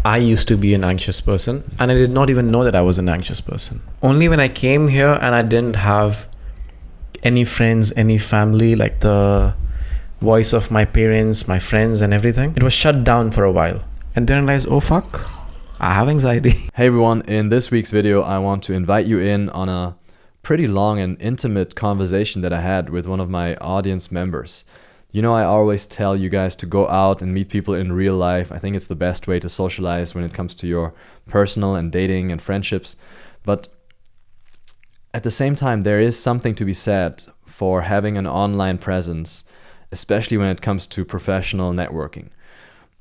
I used to be an anxious person, and I did not even know that I was an anxious person. Only when I came here and I didn't have any friends, any family, like the voice of my parents, my friends and everything, it was shut down for a while. And then I realized, oh fuck, I have anxiety. Hey everyone, in this week's video, I want to invite you in on a pretty long and intimate conversation that I had with one of my audience members. You know, I always tell you guys to go out and meet people in real life. I think it's the best way to socialize when it comes to your personal and dating and friendships. But at the same time, there is something to be said for having an online presence, especially when it comes to professional networking.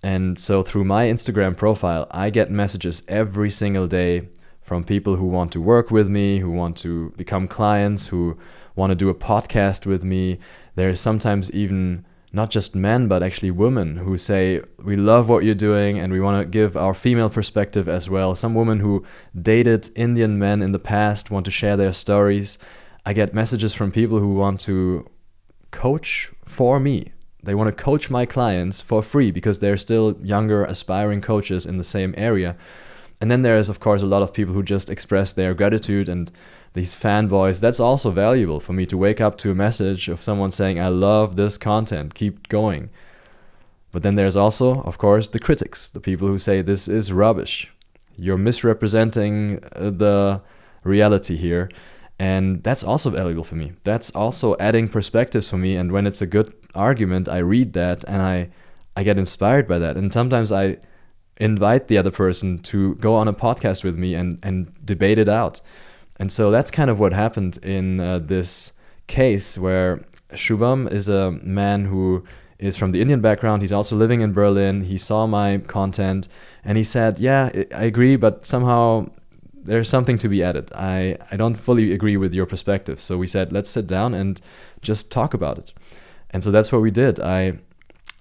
And so through my Instagram profile, I get messages every single day from people who want to work with me, who want to become clients, who want to do a podcast with me. There's sometimes even not just men, but actually women who say, we love what you're doing and we want to give our female perspective as well. Some women who dated Indian men in the past want to share their stories. I get messages from people who want to coach for me. They want to coach my clients for free because they're still younger, aspiring coaches in the same area. And then there is, of course, a lot of people who just express their gratitude and these fanboys. That's also valuable for me to wake up to a message of someone saying, I love this content, keep going. But then there's also, of course, the critics, the people who say this is rubbish. You're misrepresenting the reality here. And that's also valuable for me. That's also adding perspectives for me. And when it's a good argument, I read that and I get inspired by that. And sometimes I invite the other person to go on a podcast with me and debate it out. And so that's kind of what happened in this case where Shubham is a man who is from the Indian background. He's also living in Berlin. He saw my content and he said, yeah, I agree, but somehow there's something to be added. I don't fully agree with your perspective. So we said, let's sit down and just talk about it. And so that's what we did. I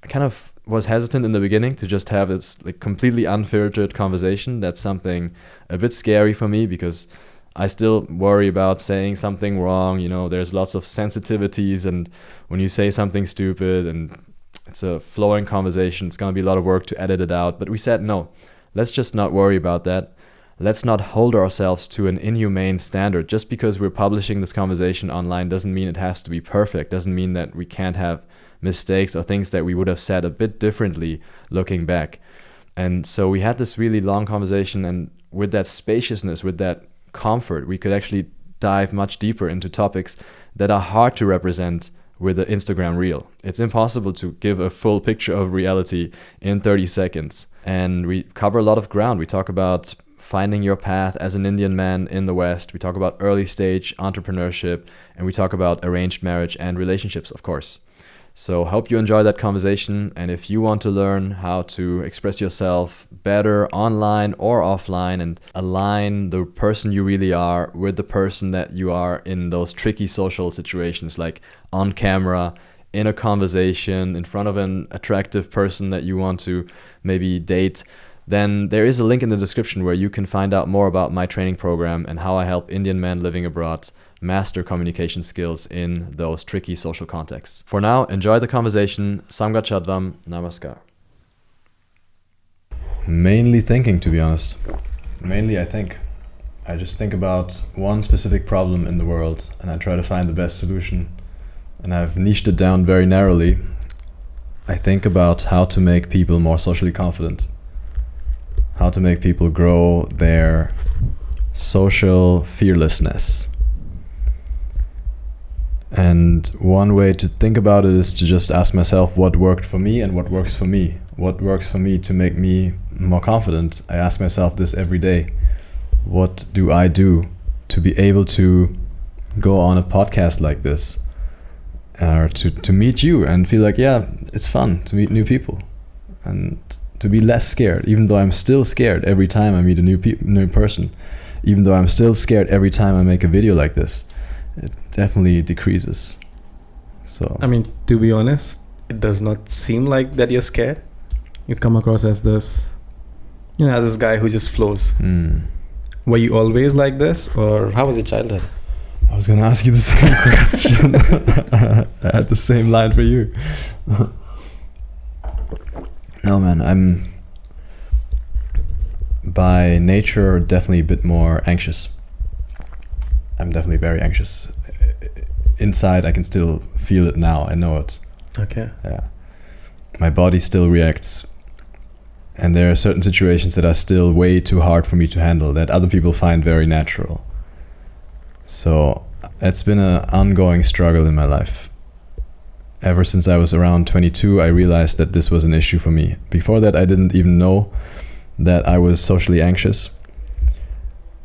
kind of was hesitant in the beginning to just have this like completely unfiltered conversation. That's something a bit scary for me because I still worry about saying something wrong. You know, there's lots of sensitivities, and when you say something stupid and it's a flowing conversation, it's going to be a lot of work to edit it out. But we said, no, let's just not worry about that. Let's not hold ourselves to an inhumane standard. Just because we're publishing this conversation online doesn't mean it has to be perfect, doesn't mean that we can't have mistakes or things that we would have said a bit differently looking back. And so we had this really long conversation, and with that spaciousness, with that comfort, we could actually dive much deeper into topics that are hard to represent with an Instagram reel. It's impossible to give a full picture of reality in 30 seconds. And we cover a lot of ground. We talk about finding your path as an Indian man in the West. We talk about early stage entrepreneurship, and we talk about arranged marriage and relationships, of course. So hope you enjoy that conversation. And if you want to learn how to express yourself better online or offline and align the person you really are with the person that you are in those tricky social situations, like on camera, in a conversation, in front of an attractive person that you want to maybe date, then there is a link in the description where you can find out more about my training program and how I help Indian men living abroad master communication skills in those tricky social contexts. For now, enjoy the conversation. Samgat Chadvam, Namaskar. Mainly thinking, to be honest. Mainly I think. I just think about one specific problem in the world and I try to find the best solution. And I've niched it down very narrowly. I think about how to make people more socially confident. How to make people grow their social fearlessness. And one way to think about it is to just ask myself what worked for me and what works for me. What works for me to make me more confident? I ask myself this every day. What do I do to be able to go on a podcast like this? Or to meet you and feel like, yeah, it's fun to meet new people. And to be less scared, even though I'm still scared every time I meet a new person. Even though I'm still scared every time I make a video like this. It definitely decreases. So I mean, to be honest, it does not seem like that you're scared. You come across as this, as this guy who just flows. Were you always like this, or how was your childhood? I was gonna ask you the same question. I had the same line for you. No, man, by nature definitely a bit more anxious. I'm definitely very anxious. Inside, I can still feel it now. I know it. Okay. Yeah. My body still reacts. And there are certain situations that are still way too hard for me to handle that other people find very natural. So it's been an ongoing struggle in my life. Ever since I was around 22, I realized that this was an issue for me. Before that, I didn't even know that I was socially anxious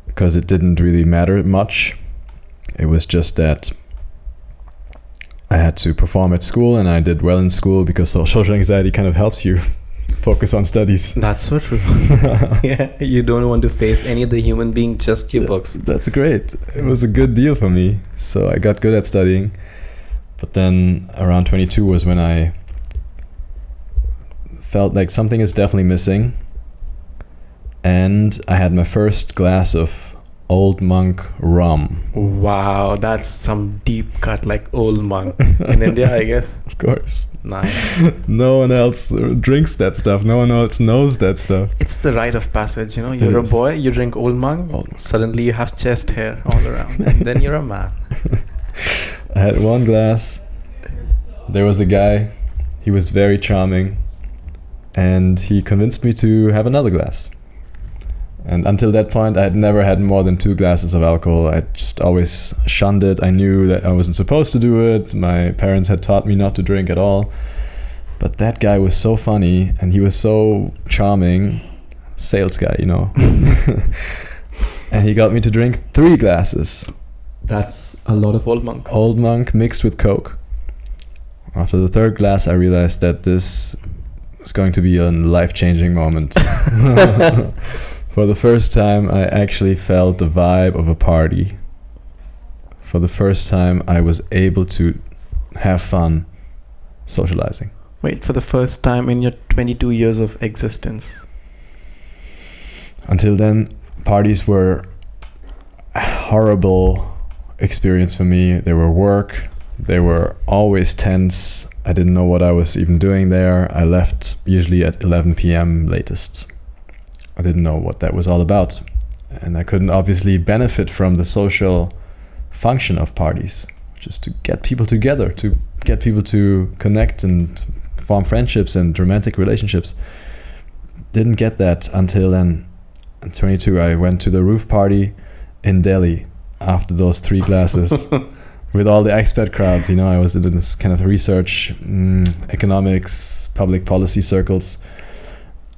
because it didn't really matter much. It was just that I had to perform at school, and I did well in school because social anxiety kind of helps you focus on studies. That's so true. Yeah, you don't want to face any other human being, just your books. That's great. It was a good deal for me. So I got good at studying. But then around 22 was when I felt like something is definitely missing. And I had my first glass of Old Monk rum. Wow, that's some deep cut, like Old Monk in India, I guess. Of course. Nice. No one else drinks that stuff. No one else knows that stuff. It's the rite of passage, you know. You're a boy, you drink Old Monk, suddenly you have chest hair all around, and then you're a man. I had one glass. There was a guy. He was very charming, and he convinced me to have another glass. And until that point, I had never had more than 2 glasses of alcohol. I just always shunned it. I knew that I wasn't supposed to do it. My parents had taught me not to drink at all. But that guy was so funny, and he was so charming. Sales guy, you know. And he got me to drink 3 glasses. That's a lot of Old Monk. Old Monk mixed with Coke. After the 3rd glass, I realized that this was going to be a life-changing moment. For the first time, I actually felt the vibe of a party. For the first time, I was able to have fun socializing. Wait, for the first time in your 22 years of existence? Until then, parties were a horrible experience for me. They were work. They were always tense. I didn't know what I was even doing there. I left usually at 11 p.m. latest. I didn't know what that was all about. And I couldn't obviously benefit from the social function of parties, just to get people together, to get people to connect and form friendships and romantic relationships. Didn't get that until then. At 22, I went to the roof party in Delhi after those 3 glasses. With all the expat crowds, you know, I was in this kind of research, economics, public policy circles,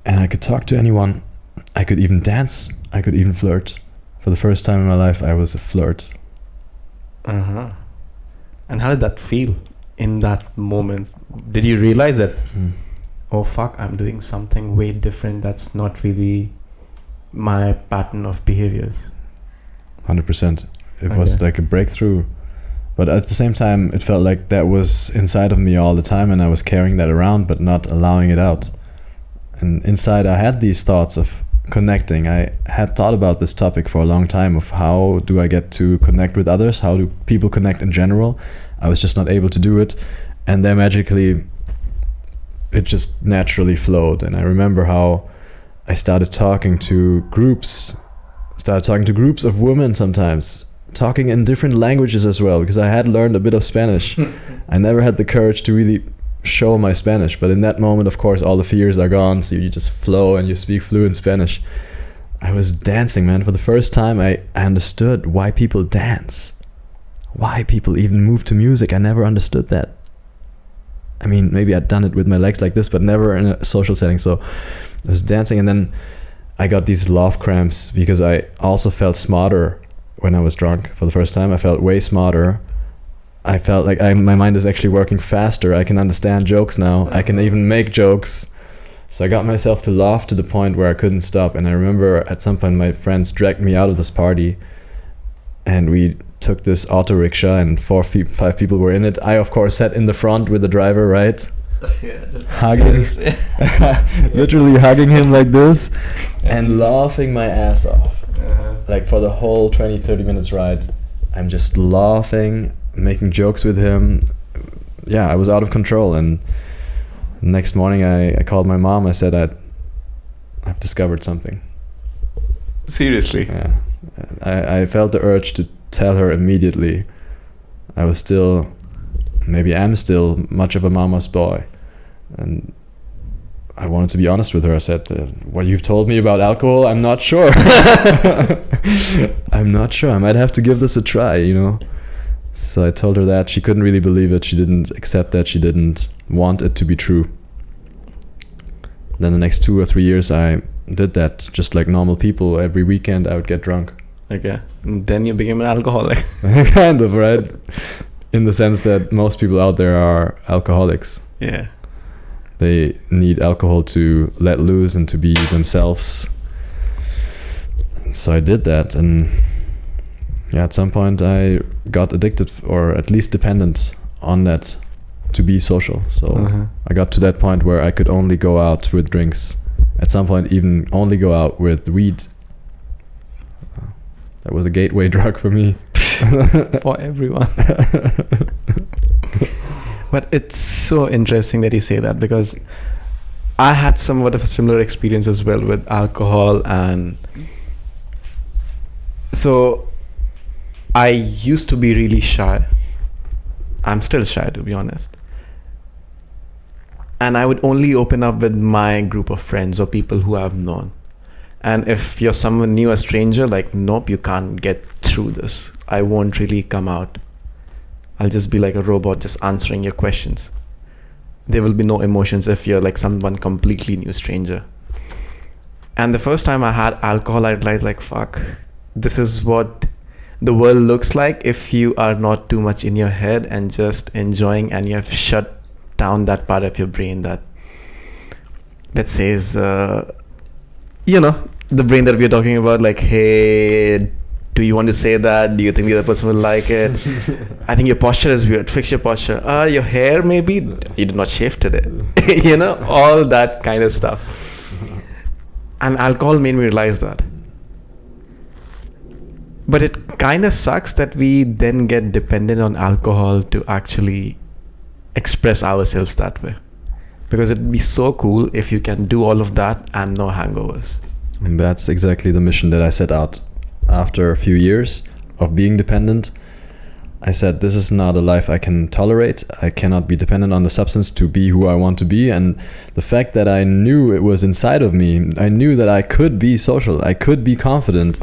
and I could talk to anyone. I could even dance. I could even flirt. For the first time in my life, I was a flirt. Uh-huh. And how did that feel in that moment? Did you realize that, oh fuck, I'm doing something way different that's not really my pattern of behaviors? 100%. It was like a breakthrough. But at the same time, it felt like that was inside of me all the time, and I was carrying that around but not allowing it out. And inside, I had these thoughts of connecting. I had thought about this topic for a long time of how do I get to connect with others? How do people connect in general? I was just not able to do it. And then magically, it just naturally flowed. And I remember how I started talking to groups of women sometimes, talking in different languages as well, because I had learned a bit of Spanish. I never had the courage to really show my Spanish, but in that moment, of course, all the fears are gone, so you just flow and you speak fluent Spanish. I was dancing, man. For the first time, I understood why people dance, why people even move to music. I never understood that. I mean, maybe I'd done it with my legs like this, but never in a social setting. So I was dancing, and then I got these love cramps because I also felt smarter when I was drunk. For the first time, I felt way smarter. I felt like my mind is actually working faster. I can understand jokes now. I can even make jokes. So I got myself to laugh to the point where I couldn't stop. And I remember at some point my friends dragged me out of this party, and we took this auto rickshaw, and 5 people were in it. I, of course, sat in the front with the driver, right? Hugging, literally hugging him like this and laughing my ass off. Like for the whole 20-30 minutes ride, I'm just laughing, making jokes with him. Yeah, I was out of control. And next morning I called my mom. I said I've discovered something. Seriously. Yeah. I felt the urge to tell her immediately. I was still, maybe am still, much of a mama's boy. And I wanted to be honest with her. I said, what you've told me about alcohol, I'm not sure. I'm not sure. I might have to give this a try, you know. So I told her that. She couldn't really believe it. She didn't accept that. She didn't want it to be true. Then the next 2 or 3 years, I did that just like normal people. Every weekend, I would get drunk. Okay. And then you became an alcoholic. Kind of, right? In the sense that most people out there are alcoholics. Yeah. They need alcohol to let loose and to be themselves. So I did that, and yeah, at some point I got addicted, or at least dependent on that to be social. So I got to that point where I could only go out with drinks. At some point, even only go out with weed. That was a gateway drug for me. For everyone. But it's so interesting that you say that, because I had somewhat of a similar experience as well with alcohol. And so I used to be really shy. I'm still shy, to be honest. And I would only open up with my group of friends or people who I've known. And if you're someone new, a stranger, like, nope, you can't get through this. I won't really come out. I'll just be like a robot just answering your questions. There will be no emotions if you're like someone completely new stranger. And the first time I had alcohol, I realized, like, fuck, this is what the world looks like if you are not too much in your head and just enjoying, and you have shut down that part of your brain that says, you know, the brain that we're talking about, like, hey, do you want to say that? Do you think the other person will like it? I think your posture is weird. Fix your posture. Your hair, maybe you did not shave today. You know, all that kind of stuff. And alcohol made me realize that. But it kind of sucks that we then get dependent on alcohol to actually express ourselves that way. Because it'd be so cool if you can do all of that and no hangovers. And that's exactly the mission that I set out. After a few years of being dependent, I said, this is not a life I can tolerate. I cannot be dependent on the substance to be who I want to be. And the fact that I knew it was inside of me, I knew that I could be social, I could be confident,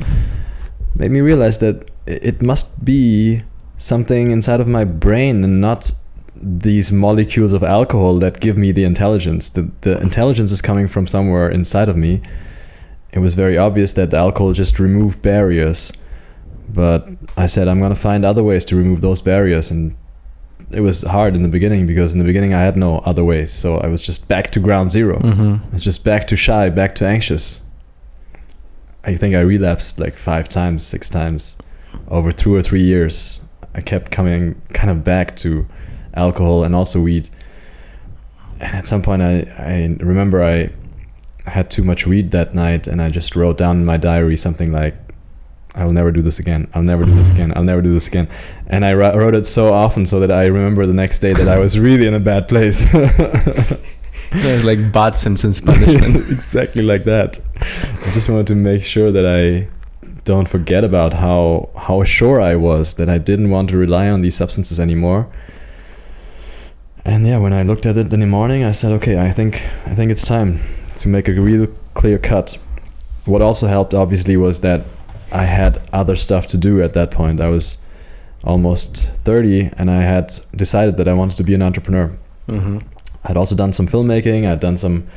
made me realize that it must be something inside of my brain and not these molecules of alcohol that give me the intelligence. The intelligence is coming from somewhere inside of me. It was very obvious that the alcohol just removed barriers. But I said, I'm going to find other ways to remove those barriers. And it was hard in the beginning, because in the beginning I had no other ways. So I was just back to ground zero. I was just back to shy, back to anxious. I think I relapsed like 5 times, 6 times over 2 or 3 years. I kept coming kind of back to alcohol and also weed. And at some point I remember I had too much weed that night, and I just wrote down in my diary something like, I will never do this again. I'll never do this again. I'll never do this again. And I wrote it so often so that I remember the next day that I was really in a bad place. It was like Bart Simpson's punishment. Exactly like that. I just wanted to make sure that I don't forget about how sure I was that I didn't want to rely on these substances anymore. And yeah, when I looked at it in the morning, I said, okay, I think it's time to make a real clear cut. What also helped, obviously, was that I had other stuff to do at that point. I was almost 30, and I had decided that I wanted to be an entrepreneur. I'd also done some filmmaking, I'd done some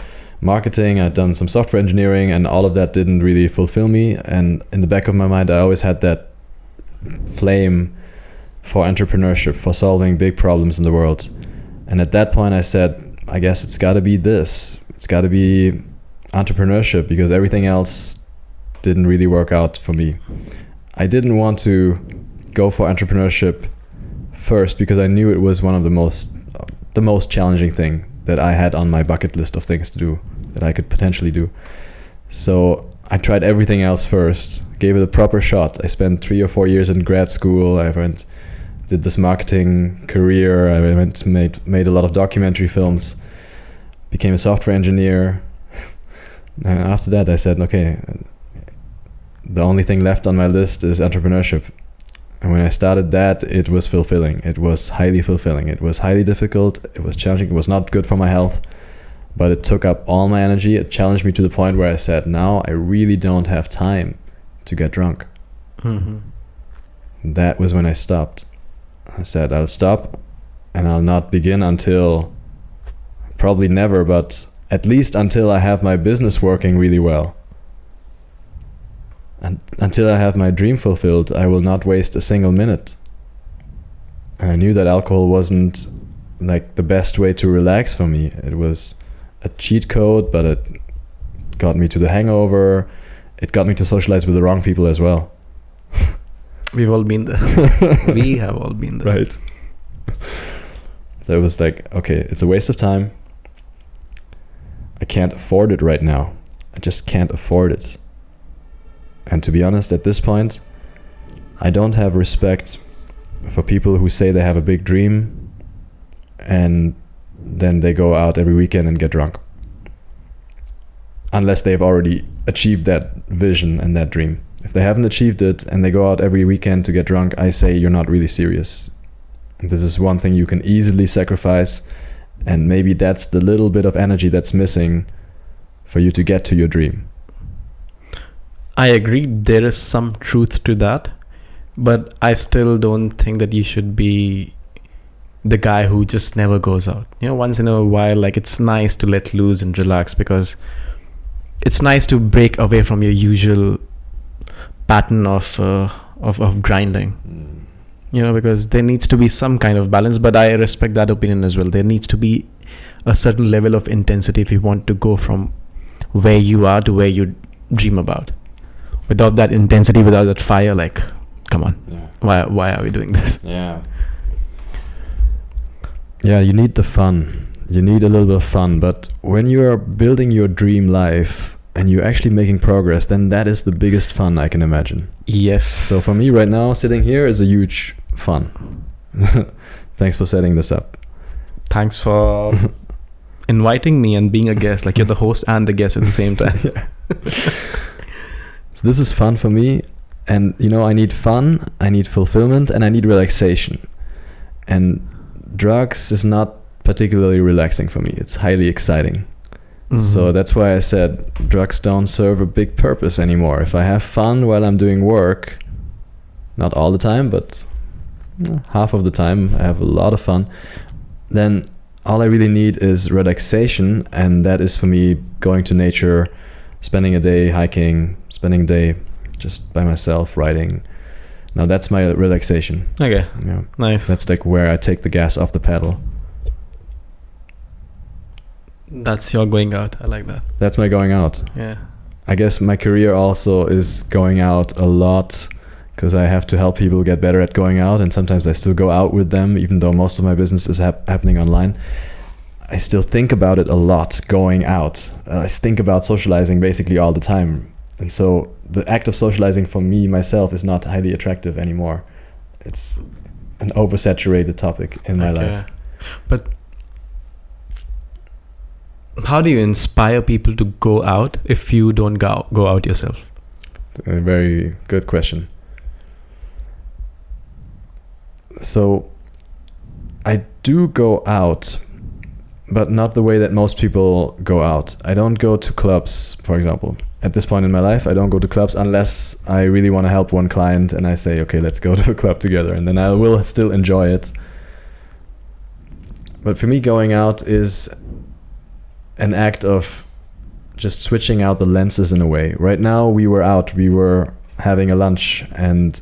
marketing, I'd done some software engineering, and all of that didn't really fulfill me. And in the back of my mind, I always had that flame for entrepreneurship, for solving big problems in the world. And at that point I said, I guess it's got to be this. It's got to be entrepreneurship, because everything else didn't really work out for me. I didn't want to go for entrepreneurship first because I knew it was one of the most challenging thing that I had on my bucket list of things to do that I could potentially do. So I tried everything else first, gave it a proper shot. I spent 3 or 4 years in grad school. I did this marketing career. I made a lot of documentary films, became a software engineer. And after that I said, okay, the only thing left on my list is entrepreneurship. And when I started that, it was fulfilling. It was highly fulfilling. It was highly difficult. It was challenging. It was not good for my health, but it took up all my energy. It challenged me to the point where I said, now I really don't have time to get drunk. Mm-hmm. That was when I stopped. I said, I'll stop and I'll not begin until, probably never, but at least until I have my business working really well. And until I have my dream fulfilled, I will not waste a single minute. And I knew that alcohol wasn't like the best way to relax for me. It was a cheat code, but it got me to the hangover. It got me to socialize with the wrong people as well. We've all been there. We have all been there. Right. So it was like, okay, it's a waste of time. I can't afford it right now. I just can't afford it. And to be honest, at this point, I don't have respect for people who say they have a big dream and then they go out every weekend and get drunk. Unless they've already achieved that vision and that dream. If they haven't achieved it and they go out every weekend to get drunk, I say you're not really serious. This is one thing you can easily sacrifice, and maybe that's the little bit of energy that's missing for you to get to your dream. I agree, there is some truth to that, but I still don't think that you should be the guy who just never goes out. You know, once in a while, like, it's nice to let loose and relax, because it's nice to break away from your usual pattern of grinding. You know, because there needs to be some kind of balance, but I respect that opinion as well. There needs to be a certain level of intensity if you want to go from where you are to where you dream about. Without that intensity, without that fire, like, come on, why are we doing this? Yeah, you need the fun. You need a little bit of fun, but when you are building your dream life and you're actually making progress, then that is the biggest fun I can imagine. Yes. So for me right now, sitting here is a huge fun. Thanks for setting this up. Thanks for inviting me and being a guest. Like, you're the host and the guest at the same time. So this is fun for me, and you know, I need fun, I need fulfillment, and I need relaxation. And drugs is not particularly relaxing for me. It's highly exciting. Mm-hmm. So that's why I said drugs don't serve a big purpose anymore. If I have fun while I'm doing work, not all the time, but half of the time I have a lot of fun, then all I really need is relaxation, and that is for me going to nature, spending a day hiking, spending a day just by myself writing. Now that's my relaxation. Okay. Yeah. Nice. That's like where I take the gas off the pedal. That's your going out. I like that. That's my going out. Yeah. I guess my career also is going out a lot, because I have to help people get better at going out, and sometimes I still go out with them, even though most of my business is happening online. I still think about it a lot, going out. I think about socializing basically all the time. And so the act of socializing for me, myself, is not highly attractive anymore. It's an oversaturated topic in my life. But how do you inspire people to go out if you don't go out yourself? It's a very good question. So I do go out, but not the way that most people go out. I don't go to clubs, for example. At this point in my life, I don't go to clubs unless I really want to help one client and I say, okay, let's go to the club together, and then I will still enjoy it. But for me, going out is an act of just switching out the lenses in a way. Right now, we were having a lunch, and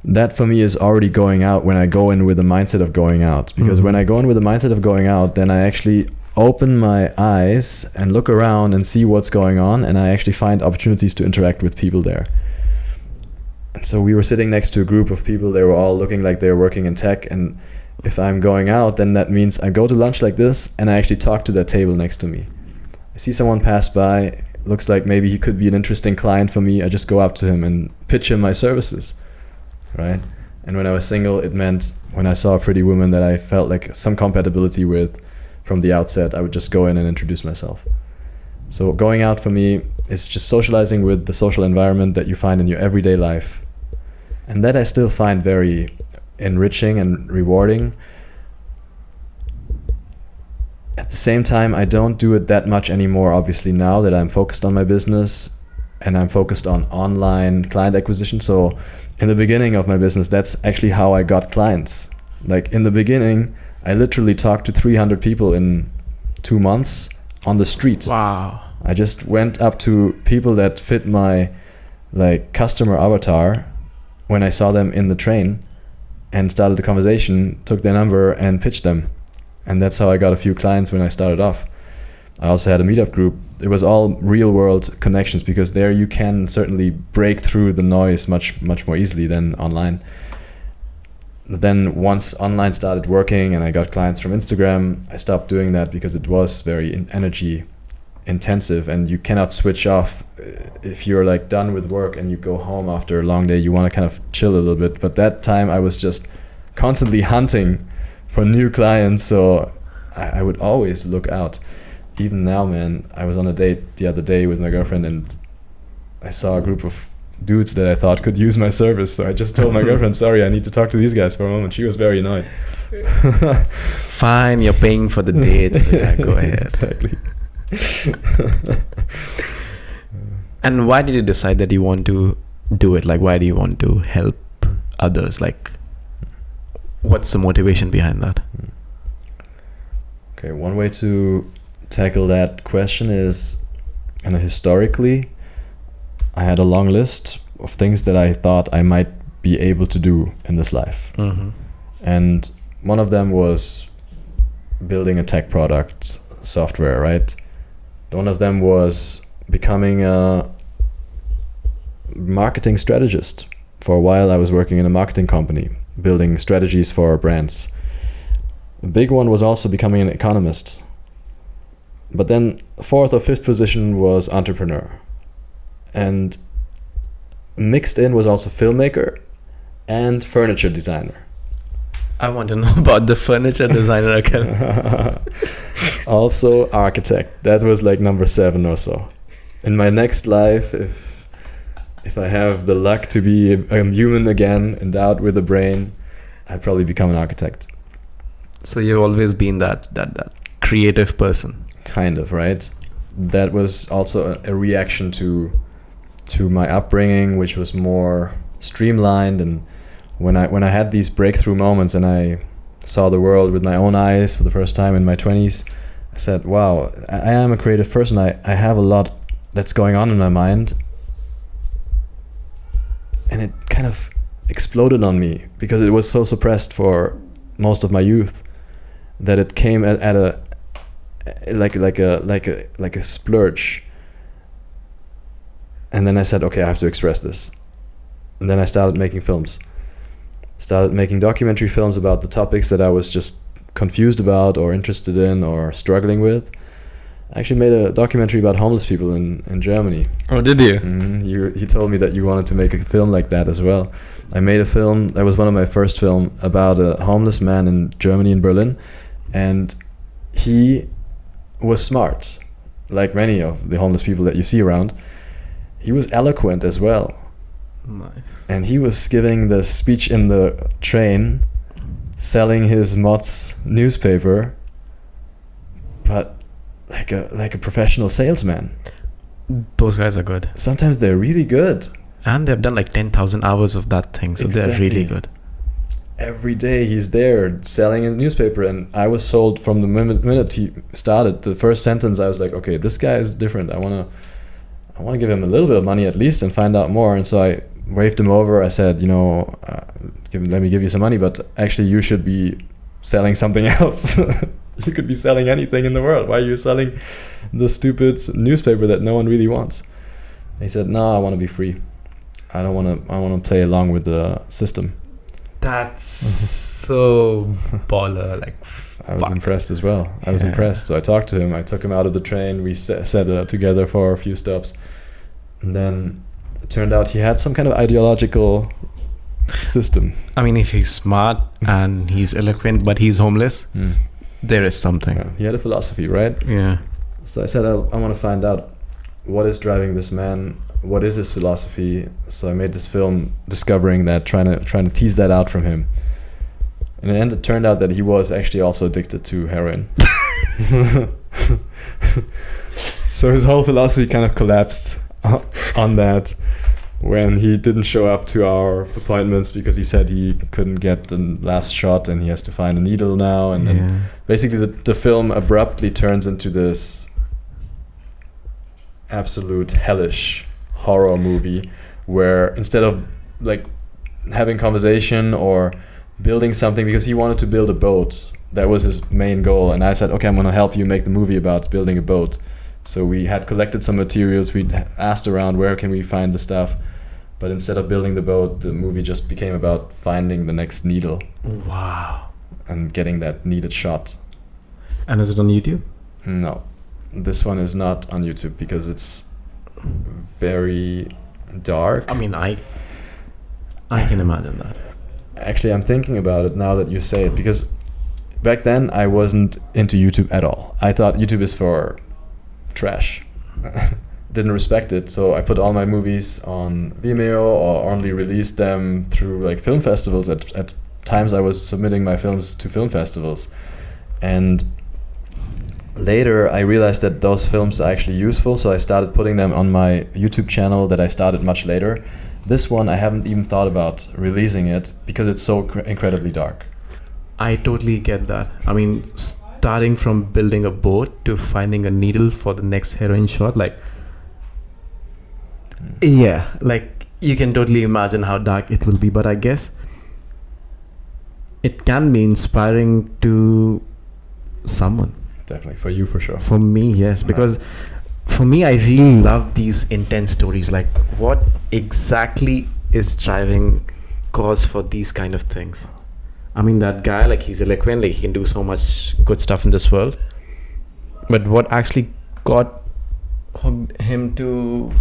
that for me is already going out when I go in with the mindset of going out. Because when I go in with the mindset of going out, then I actually open my eyes and look around and see what's going on, and I actually find opportunities to interact with people there. And so we were sitting next to a group of people. They were all looking like they were working in tech, and if I'm going out, then that means I go to lunch like this and I actually talk to that table next to me. I see someone pass by, looks like maybe he could be an interesting client for me. I just go up to him and pitch him my services, right? And when I was single, it meant when I saw a pretty woman that I felt like some compatibility with from the outset, I would just go in and introduce myself. So going out for me It's just socializing with the social environment that you find in your everyday life. And that I still find very enriching and rewarding. At the same time, I don't do it that much anymore, obviously, now that I'm focused on my business and I'm focused on online client acquisition. So in the beginning of my business, that's actually how I got clients. Like in the beginning, I literally talked to 300 people in 2 months on the street. Wow. I just went up to people that fit my like customer avatar when I saw them in the train and started the conversation, took their number and pitched them. And that's how I got a few clients when I started off. I also had a meetup group. It was all real world connections, because there you can certainly break through the noise much more easily than online. Then once online started working and I got clients from Instagram, I stopped doing that because it was very energy intensive, and you cannot switch off. If you're like done with work and you go home after a long day, you want to kind of chill a little bit. But that time I was just constantly hunting for new clients, so I would always look out. Even now, man, I was on a date the other day with my girlfriend and I saw a group of dudes that I thought could use my service, so I just told my girlfriend, sorry, I need to talk to these guys for a moment. She was very annoyed. Fine, you're paying for the date, so yeah, go ahead. Exactly. And why did you decide that you want to do it? Like, why do you want to help others? Like, what's the motivation behind that? Okay, one way to tackle that question is, kind of historically, I had a long list of things that I thought I might be able to do in this life. Mm-hmm. And one of them was building a tech product, software, right? One of them was becoming a marketing strategist. For a while I was working in a marketing company, building strategies for brands. The big one was also becoming an economist. But then fourth or fifth position was entrepreneur. And mixed in was also filmmaker and furniture designer. I want to know about the furniture designer again. Also architect. That was like number 7 or so. In my next life, if I have the luck to be a human again, endowed with a brain, I'd probably become an architect. So you've always been that creative person. Kind of, right? That was also a reaction to my upbringing, which was more streamlined. And when I had these breakthrough moments and I saw the world with my own eyes for the first time in my 20s, I said, wow, I am a creative person. I have a lot that's going on in my mind. And it kind of exploded on me because it was so suppressed for most of my youth that it came at a like a splurge. And then I said, okay, I have to express this. And then I started making films. Started making documentary films about the topics that I was just confused about or interested in or struggling with. I actually made a documentary about homeless people in Germany. Oh, did you? You told me that you wanted to make a film like that as well. I made a film, that was one of my first film, about a homeless man in Germany, in Berlin. And he was smart, like many of the homeless people that you see around. He was eloquent as well. Nice. And he was giving the speech in the train, selling his Mott's newspaper, but like a professional salesman. Those guys are good. Sometimes they're really good. And they've done like 10,000 hours of that thing, so Exactly. they're really good. Every day he's there selling his newspaper, and I was sold from the minute he started. The first sentence I was like, okay, this guy is different. I want to give him a little bit of money at least and find out more. And so I waved him over. I said, let me give you some money, but actually you should be selling something else. You could be selling anything in the world. Why are you selling the stupid newspaper that no one really wants? He said, no, I want to be free. I want to play along with the system. That's so baller. Like, I was impressed as well. I was impressed. So I talked to him. I took him out of the train. We sat together for a few stops. And then it turned out he had some kind of ideological system. I mean, if he's smart and he's eloquent, but he's homeless, there is something. Yeah, he had a philosophy, right? Yeah. So I said, I want to find out what is driving this man? What is his philosophy? So I made this film discovering that, trying to tease that out from him. In the end, it turned out that he was actually also addicted to heroin. So his whole philosophy kind of collapsed on that when he didn't show up to our appointments because he said he couldn't get the last shot and he has to find a needle now. And then basically the film abruptly turns into this absolute hellish horror movie where instead of like having conversation or building something, because he wanted to build a boat, that was his main goal, and I said, okay, I'm gonna help you make the movie about building a boat. So we had collected some materials, we asked around where can we find the stuff, but instead of building the boat, the movie just became about finding the next needle. Wow. And getting that needed shot. And is it on YouTube? No, this one is not on YouTube because it's very dark. I mean, I can imagine that. Actually, I'm thinking about it now that you say it, because back then I wasn't into YouTube at all. I thought YouTube is for trash. Didn't respect it, so I put all my movies on Vimeo or only released them through like film festivals. At times I was submitting my films to film festivals, and later I realized that those films are actually useful, so I started putting them on my YouTube channel that I started much later. This one I haven't even thought about releasing it because it's so incredibly dark. I totally get that. I mean, starting from building a boat to finding a needle for the next heroin shot, like, yeah, like you can totally imagine how dark it will be, but I guess it can be inspiring to someone. Definitely, for you for sure. For me, yes, because for me, I really love these intense stories. Like, what exactly is driving cause for these kind of things? I mean, that guy, like, he's eloquent, like, he can do so much good stuff in this world. But what actually got hooked him to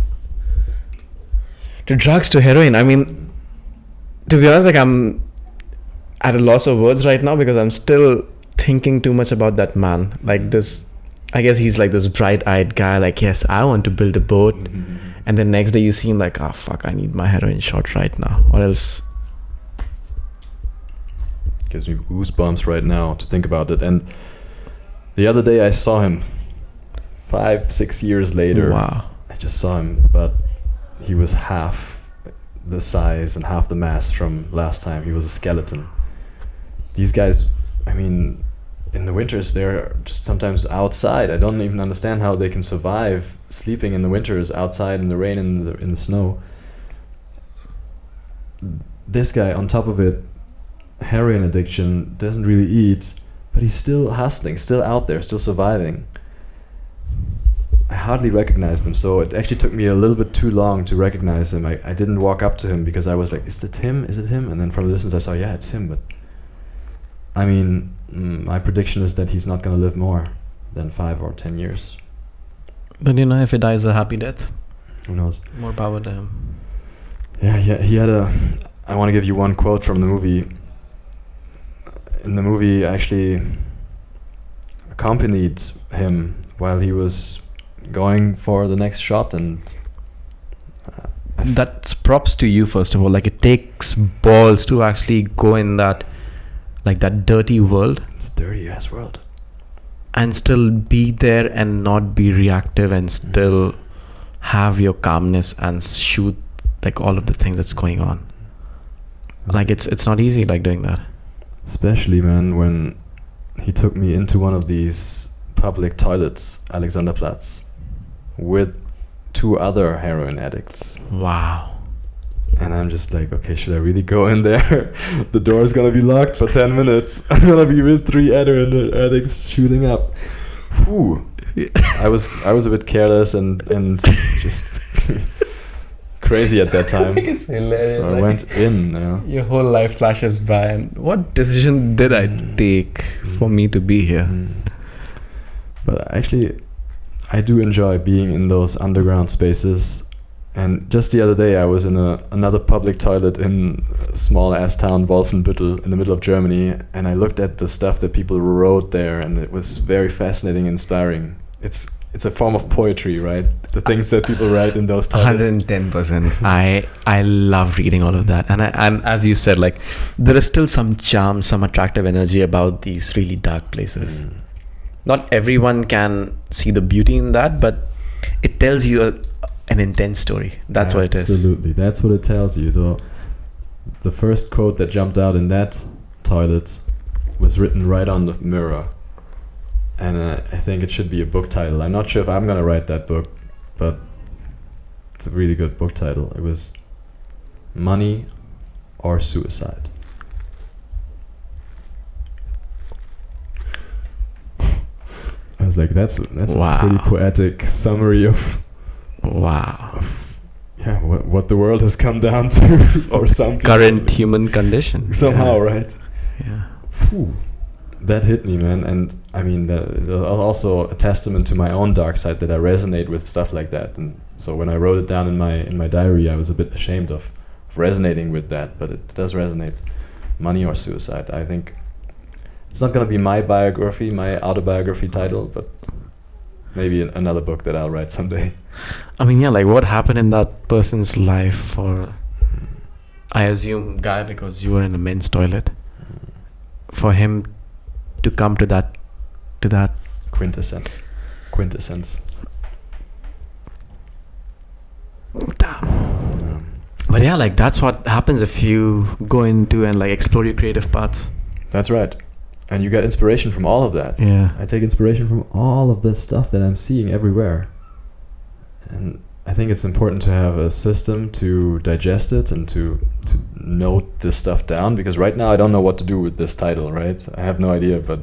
drugs, to heroin? I mean, to be honest, like, I'm at a loss of words right now because I'm still thinking too much about that man. Like, this, I guess he's like this bright-eyed guy, like, yes, I want to build a boat. And then next day you see him like, oh, fuck, I need my heroin shot right now, or else. Gives me goosebumps right now to think about it. And the other day I saw him 5-6 years later. Wow. I just saw him, but he was half the size and half the mass from last time. He was a skeleton. These guys, I mean, in the winters they're just sometimes outside. I don't even understand how they can survive sleeping in the winters outside in the rain and in the snow. This guy, on top of it, heroin addiction, doesn't really eat, but he's still hustling, still out there, still surviving. I hardly recognized him, so it actually took me a little bit too long to recognize him. I didn't walk up to him because I was like, is it him? Is it him? And then from a distance I saw, yeah, it's him. But I mean, my prediction is that he's not going to live more than 5 or 10 years. But you know, if he dies a happy death, who knows? More power to him. Yeah, he had I want to give you one quote from the movie. In the movie, I actually accompanied him while he was going for the next shot, and that's props to you, first of all. Like, it takes balls to actually go in that, like, that dirty world. It's a dirty ass world. And still be there and not be reactive and still have your calmness and shoot like all of the things that's going on. Like, it's not easy, like, doing that. Especially, man, when he took me into one of these public toilets, Alexanderplatz, with 2 other heroin addicts. Wow. And I'm just like, okay, should I really go in there? The door's gonna be locked for 10 minutes. I'm gonna be with 3 heroin addicts shooting up. Whew. I was a bit careless and just crazy at that time. It's hilarious. So I went in. Your whole life flashes by, and what decision did I take for me to be here? But actually, I do enjoy being in those underground spaces. And just the other day, I was in another public toilet in a small ass town, Wolfenbüttel, in the middle of Germany, and I looked at the stuff that people wrote there, and it was very fascinating, inspiring. It's it's a form of poetry, right? The things that people write in those titles. 110%. I love reading all of that, and as you said, like there is still some charm, some attractive energy about these really dark places. Not everyone can see the beauty in that, but it tells you an intense story. That's what it is. Absolutely, that's what it tells you. So the first quote that jumped out in that toilet was written right on the mirror, and I think it should be a book title. I'm not sure if I'm gonna write that book, but it's a really good book title. It was Money or Suicide. I was like, that's Wow. a pretty poetic summary of Wow. what the world has come down to for some people. Current human condition. Somehow, right? Yeah. Phew. That hit me, man. And I mean, that is also a testament to my own dark side, that I resonate with stuff like that. And so when I wrote it down in my diary, I was a bit ashamed of resonating with that, but it does resonate. Money or Suicide. I think it's not going to be my biography, my autobiography title, but maybe another book that I'll write someday. I mean, yeah, like what happened in that person's life for, I assume, guy, because you were in a men's toilet, for him to come to that Quintessence. Damn. But yeah, like that's what happens if you go into and like explore your creative paths. That's right. And you get inspiration from all of that. Yeah. I take inspiration from all of this stuff that I'm seeing everywhere. And I think it's important to have a system to digest it and to note this stuff down, because right now I don't know what to do with this title, right? I have no idea, but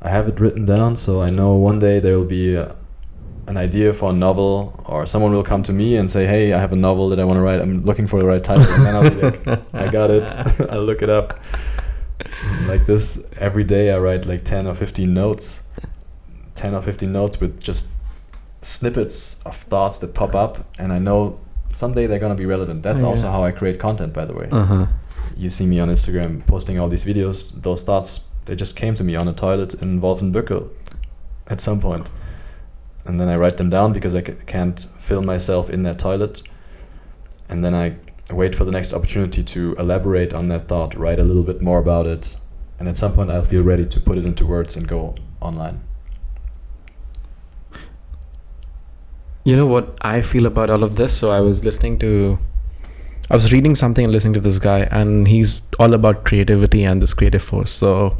I have it written down, so I know one day there will be an idea for a novel, or someone will come to me and say, hey, I have a novel that I want to write. I'm looking for the right title. And then I'll be like, I got it. I'll look it up. Like this, every day I write like 10 or 15 notes. 10 or 15 notes with just snippets of thoughts that pop up, and I know someday they're going to be relevant. That's also how I create content, by the way. You see me on Instagram posting all these videos. Those thoughts, they just came to me on a toilet in Wolfenbüttel at some point. And then I write them down because I can't film myself in that toilet. And then I wait for the next opportunity to elaborate on that thought, write a little bit more about it. And at some point I'll feel ready to put it into words and go online. You know what I feel about all of this? So I was reading something and listening to this guy, and he's all about creativity and this creative force. So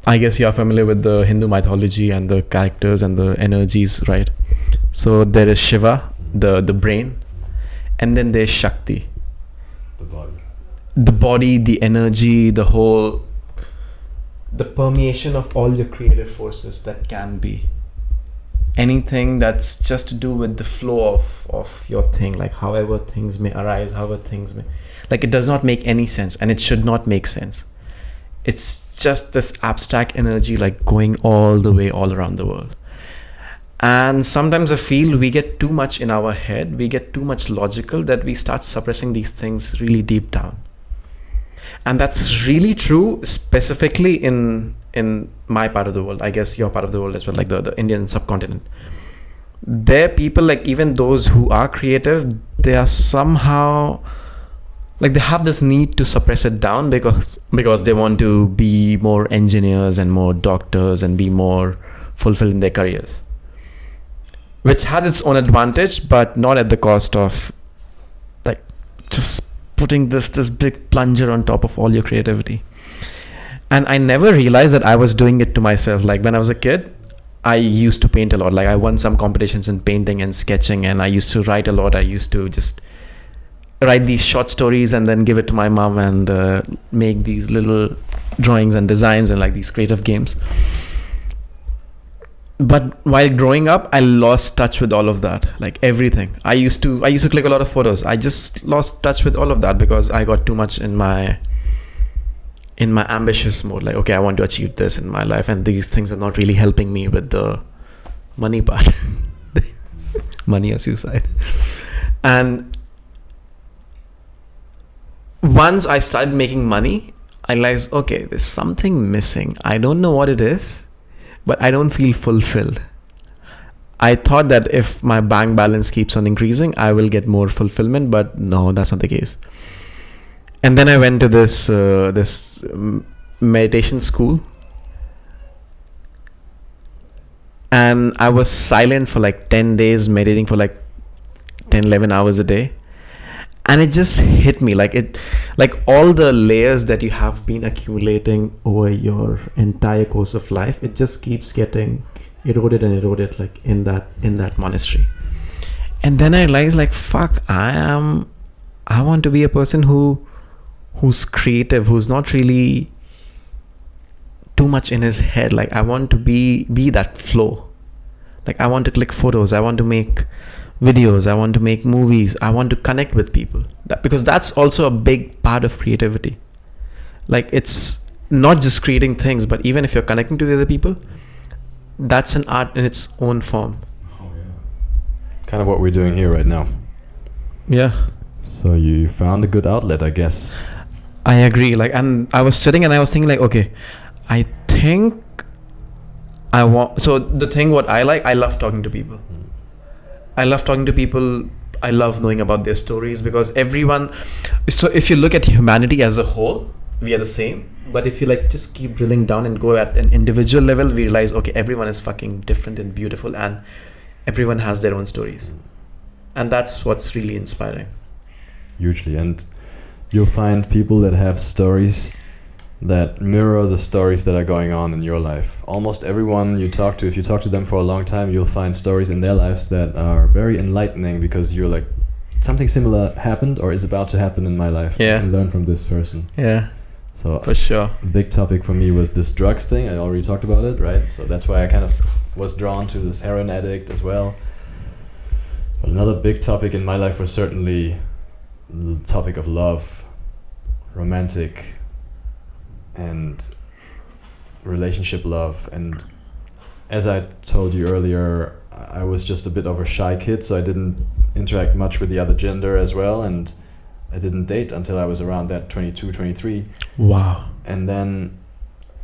I guess you're familiar with the Hindu mythology and the characters and the energies, right? So there is Shiva, the brain, and then there's Shakti. The body, the energy, the permeation of all your creative forces that can be. Anything that's just to do with the flow of your thing, like however things may arise, however things may, like it does not make any sense, and it should not make sense. It's just this abstract energy like going all the way all around the world. And sometimes I feel we get too much in our head, we get too much logical, that we start suppressing these things really deep down. And that's really true specifically in my part of the world. I guess your part of the world as well, like the Indian subcontinent. There are people, like even those who are creative, they are somehow like they have this need to suppress it down because they want to be more engineers and more doctors and be more fulfilled in their careers, which has its own advantage, but not at the cost of like just putting this big plunger on top of all your creativity. And I never realized that I was doing it to myself. Like when I was a kid, I used to paint a lot. Like I won some competitions in painting and sketching, and I used to write a lot. I used to just write these short stories and then give it to my mom and make these little drawings and designs and like these creative games. But while growing up, I lost touch with all of that, like everything. I used to click a lot of photos. I just lost touch with all of that because I got too much in my ambitious mode. Like, okay, I want to achieve this in my life, and these things are not really helping me with the money part. Money or suicide. And once I started making money, I realized, okay, there's something missing. I don't know what it is, but I don't feel fulfilled. I thought that if my bank balance keeps on increasing, I will get more fulfillment, but no, that's not the case. And then I went to this meditation school, and I was silent for like 10 days, meditating for like 10-11 hours a day. And it just hit me like all the layers that you have been accumulating over your entire course of life, it just keeps getting eroded and eroded, like in that monastery. And then I realized, like, fuck, I want to be a person who's creative, who's not really too much in his head. Like, I want to be that flow. Like, I want to click photos, I want to make videos, I want to make movies, I want to connect with people, because that's also a big part of creativity. Like, it's not just creating things, but even if you're connecting to the other people, that's an art in its own form. Oh, yeah. Kind of what we're doing here right now. Yeah. So you found a good outlet, I guess. I agree. Like, and I was sitting and I was thinking, like, okay, I think I want. So the thing, what I love talking to people. I love talking to people. I love knowing about their stories, because everyone. So if you look at humanity as a whole, we are the same. But if you like just keep drilling down and go at an individual level, we realize, okay, everyone is fucking different and beautiful, and everyone has their own stories, and that's what's really inspiring. Hugely. And you'll find people that have stories that mirror the stories that are going on in your life. Almost everyone you talk to, if you talk to them for a long time, you'll find stories in their lives that are very enlightening, because you're like, something similar happened or is about to happen in my life. Yeah. I can learn from this person. Yeah. So for sure. A big topic for me was this drugs thing. I already talked about it, right? So that's why I kind of was drawn to this heroin addict as well. But another big topic in my life was certainly the topic of love, romantic and relationship love. And as I told you earlier, I was just a bit of a shy kid, so I didn't interact much with the other gender as well, and I didn't date until I was around that 22, 23. Wow. And then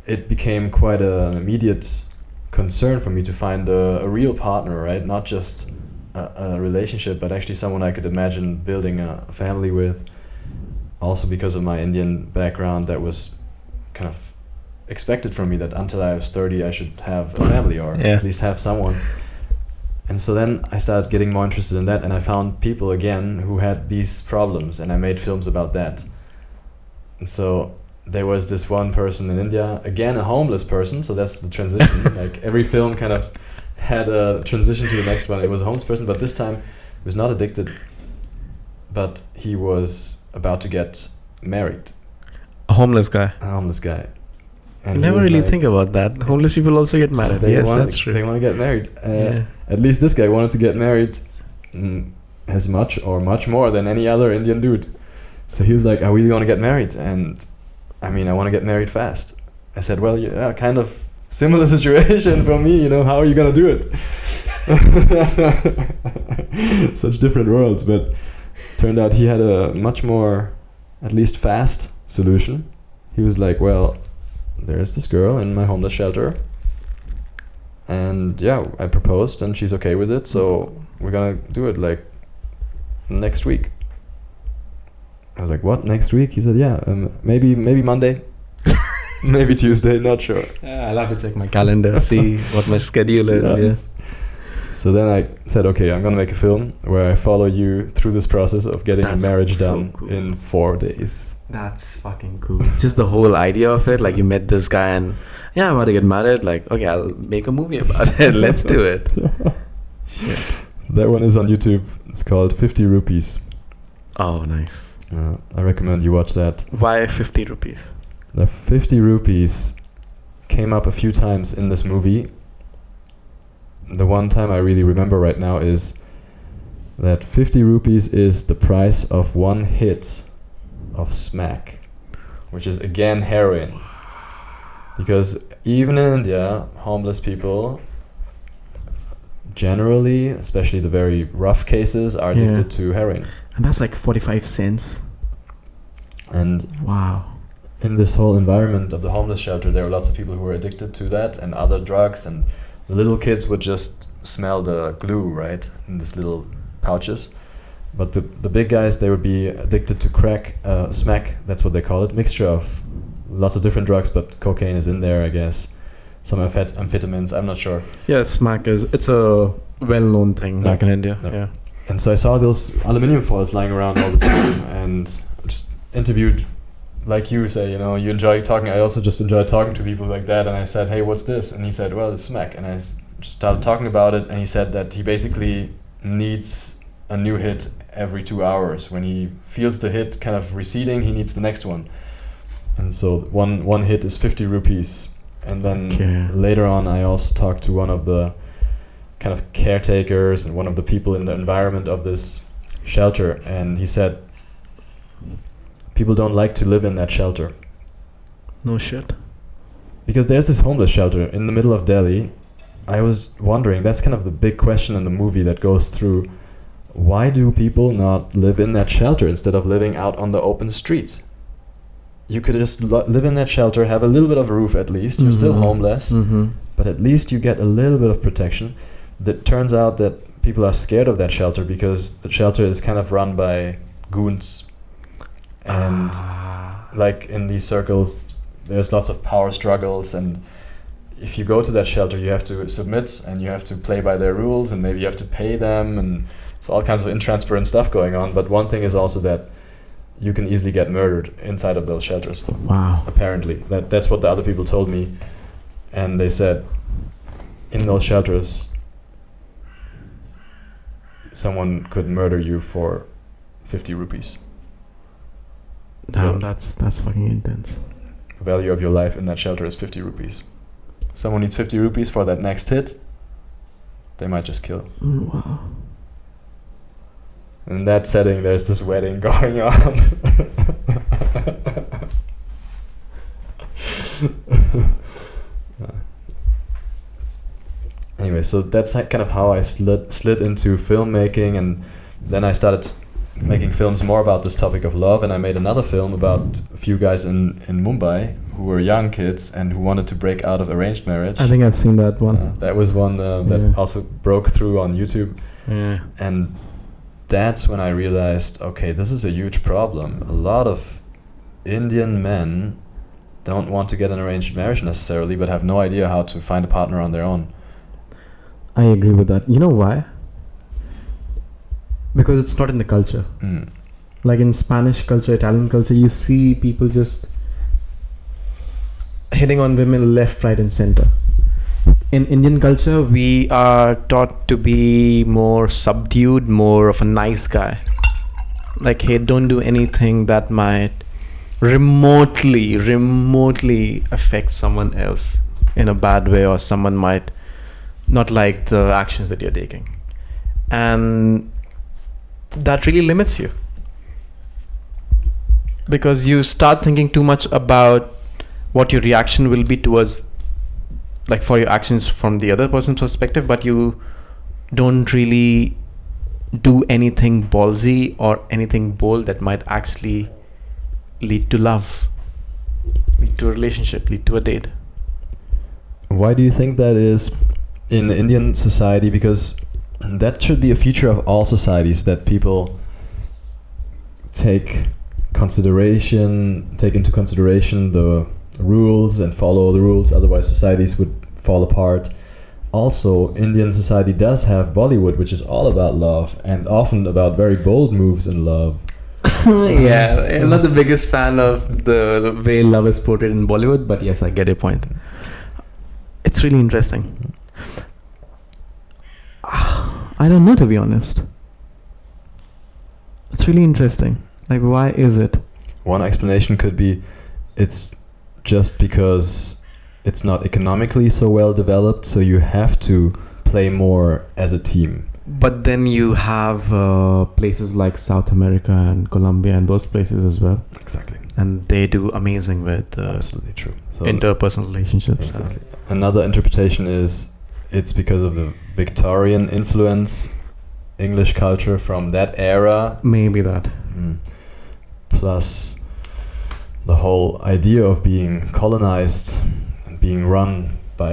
it became quite an immediate concern for me to find a real partner, right? Not just a relationship, but actually someone I could imagine building a family with. Also because of my Indian background, that was kind of expected from me that until I was 30 I should have a family, or at least have someone. And so then I started getting more interested in that, and I found people again who had these problems, and I made films about that. And so there was this one person in India, again a homeless person, so that's the transition. Like every film kind of had a transition to the next one. It was a homeless person, but this time he was not addicted, but he was about to get married. A homeless guy. A homeless guy. And I never really think about that. Homeless people also get married. Yes, that's true. They want to get married. At least this guy wanted to get married as much or much more than any other Indian dude. So he was like, I really want to get married. And I mean, I want to get married fast. I said, well, yeah, kind of similar situation for me. You know, how are you going to do it? Such different worlds. But turned out he had a much more, at least fast solution. He was like, well, there's this girl in my homeless shelter, and yeah, I proposed and she's okay with it, so we're gonna do it like next week. I was like, what, next week? He said, yeah, maybe Monday, maybe Tuesday, not sure. I'll have to check my calendar, see what my schedule is. Yes. Yeah. So then I said, okay, I'm gonna make a film where I follow you through this process of getting a marriage done in 4 days. That's fucking cool. Just the whole idea of it, like you met this guy and I'm about to get married, like, okay, I'll make a movie about it. Let's do it. Shit. That one is on YouTube. It's called 50 Rupees. Oh, nice. I recommend you watch that. Why 50 rupees? The 50 rupees came up a few times in this movie. The one time I really remember right now is that 50 rupees is the price of one hit of smack, which is again heroin. Because even in India, homeless people generally, especially the very rough cases, are addicted to heroin. And that's like 45 cents. And wow. In this whole environment of the homeless shelter, there were lots of people who were addicted to that and other drugs and the little kids would just smell the glue, right, in these little pouches. But the big guys, they would be addicted to crack, smack, that's what they call it, mixture of lots of different drugs, but cocaine is in there, I guess. Some amphetamines, I'm not sure. Yeah, smack it's a well-known thing back in India. Yeah. Yeah. And so I saw those aluminium foils lying around all the time, and just interviewed, like you say, you know, you enjoy talking. I also just enjoy talking to people like that. And I said, hey, what's this? And he said, well, it's smack. And I just started talking about it. And he said that he basically needs a new hit every 2 hours. When he feels the hit kind of receding, he needs the next one. And so one hit is 50 rupees. And then later on, I also talked to one of the kind of caretakers and one of the people in the environment of this shelter. And he said, people don't like to live in that shelter. No shit. Because there's this homeless shelter in the middle of Delhi. I was wondering, that's kind of the big question in the movie that goes through, why do people not live in that shelter instead of living out on the open streets? You could just live in that shelter, have a little bit of a roof at least. You're still homeless, but at least you get a little bit of protection. That turns out that people are scared of that shelter because the shelter is kind of run by goons. And like in these circles, there's lots of power struggles, and if you go to that shelter, you have to submit and you have to play by their rules, and maybe you have to pay them, and it's all kinds of intransparent stuff going on. But one thing is also that you can easily get murdered inside of those shelters. Wow. Apparently. That's what the other people told me. And they said in those shelters, someone could murder you for 50 rupees. Damn, that's fucking intense. The value of your life in that shelter is 50 rupees. Someone needs 50 rupees for that next hit, they might just kill. Wow. In that setting, there's this wedding going on. Anyway, so that's kind of how I slid into filmmaking, and then I started making films more about this topic of love, and I made another film about a few guys in Mumbai who were young kids and who wanted to break out of arranged marriage. I think I've seen that one. That was one that also broke through on YouTube. Yeah. And that's when I realized, okay, this is a huge problem. A lot of Indian men don't want to get an arranged marriage necessarily, but have no idea how to find a partner on their own. I agree with that. You know why? Because it's not in the culture. Like in Spanish culture, Italian culture, you see people just hitting on women left, right, and center. In Indian culture, we are taught to be more subdued, more of a nice guy. Like, hey, don't do anything that might remotely affect someone else in a bad way, or someone might not like the actions that you're taking. And that really limits you, because you start thinking too much about what your reaction will be towards, like, for your actions from the other person's perspective, but you don't really do anything ballsy or anything bold that might actually lead to love, lead to a relationship, lead to a date. Why do you think that is in the Indian society? Because that should be a feature of all societies, that people take into consideration the rules and follow the rules, otherwise societies would fall apart. Also, Indian society does have Bollywood, which is all about love and often about very bold moves in love. Yeah, I'm not the biggest fan of the way love is portrayed in Bollywood, but yes, I get your point. It's really interesting. I don't know, to be honest. It's really interesting. Like, why is it? One explanation could be it's just because it's not economically so well developed, so you have to play more as a team. But then you have places like South America and Colombia and those places as well. Exactly. And they do amazing with absolutely true. So interpersonal relationships. Exactly. Another interpretation is it's because of the Victorian influence, English culture from that era. Maybe that. Plus the whole idea of being colonized and being run by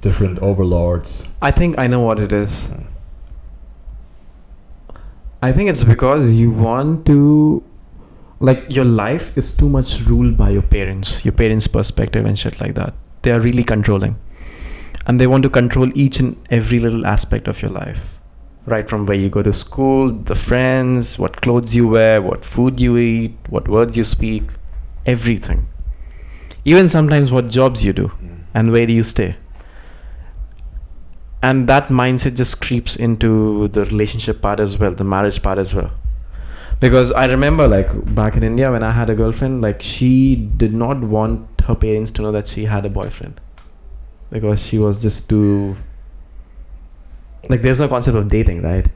different overlords. I think I know what it is. I think it's because you want to, like, your life is too much ruled by your parents' perspective and shit like that. They are really controlling, and they want to control each and every little aspect of your life, right from where you go to school, the friends, what clothes you wear, what food you eat, what words you speak, everything. Even sometimes what jobs you do and where do you stay. And that mindset just creeps into the relationship part as well, the marriage part as well. Because I remember, like, back in India when I had a girlfriend, like, she did not want her parents to know that she had a boyfriend, because she was just too, like, there's no concept of dating, right?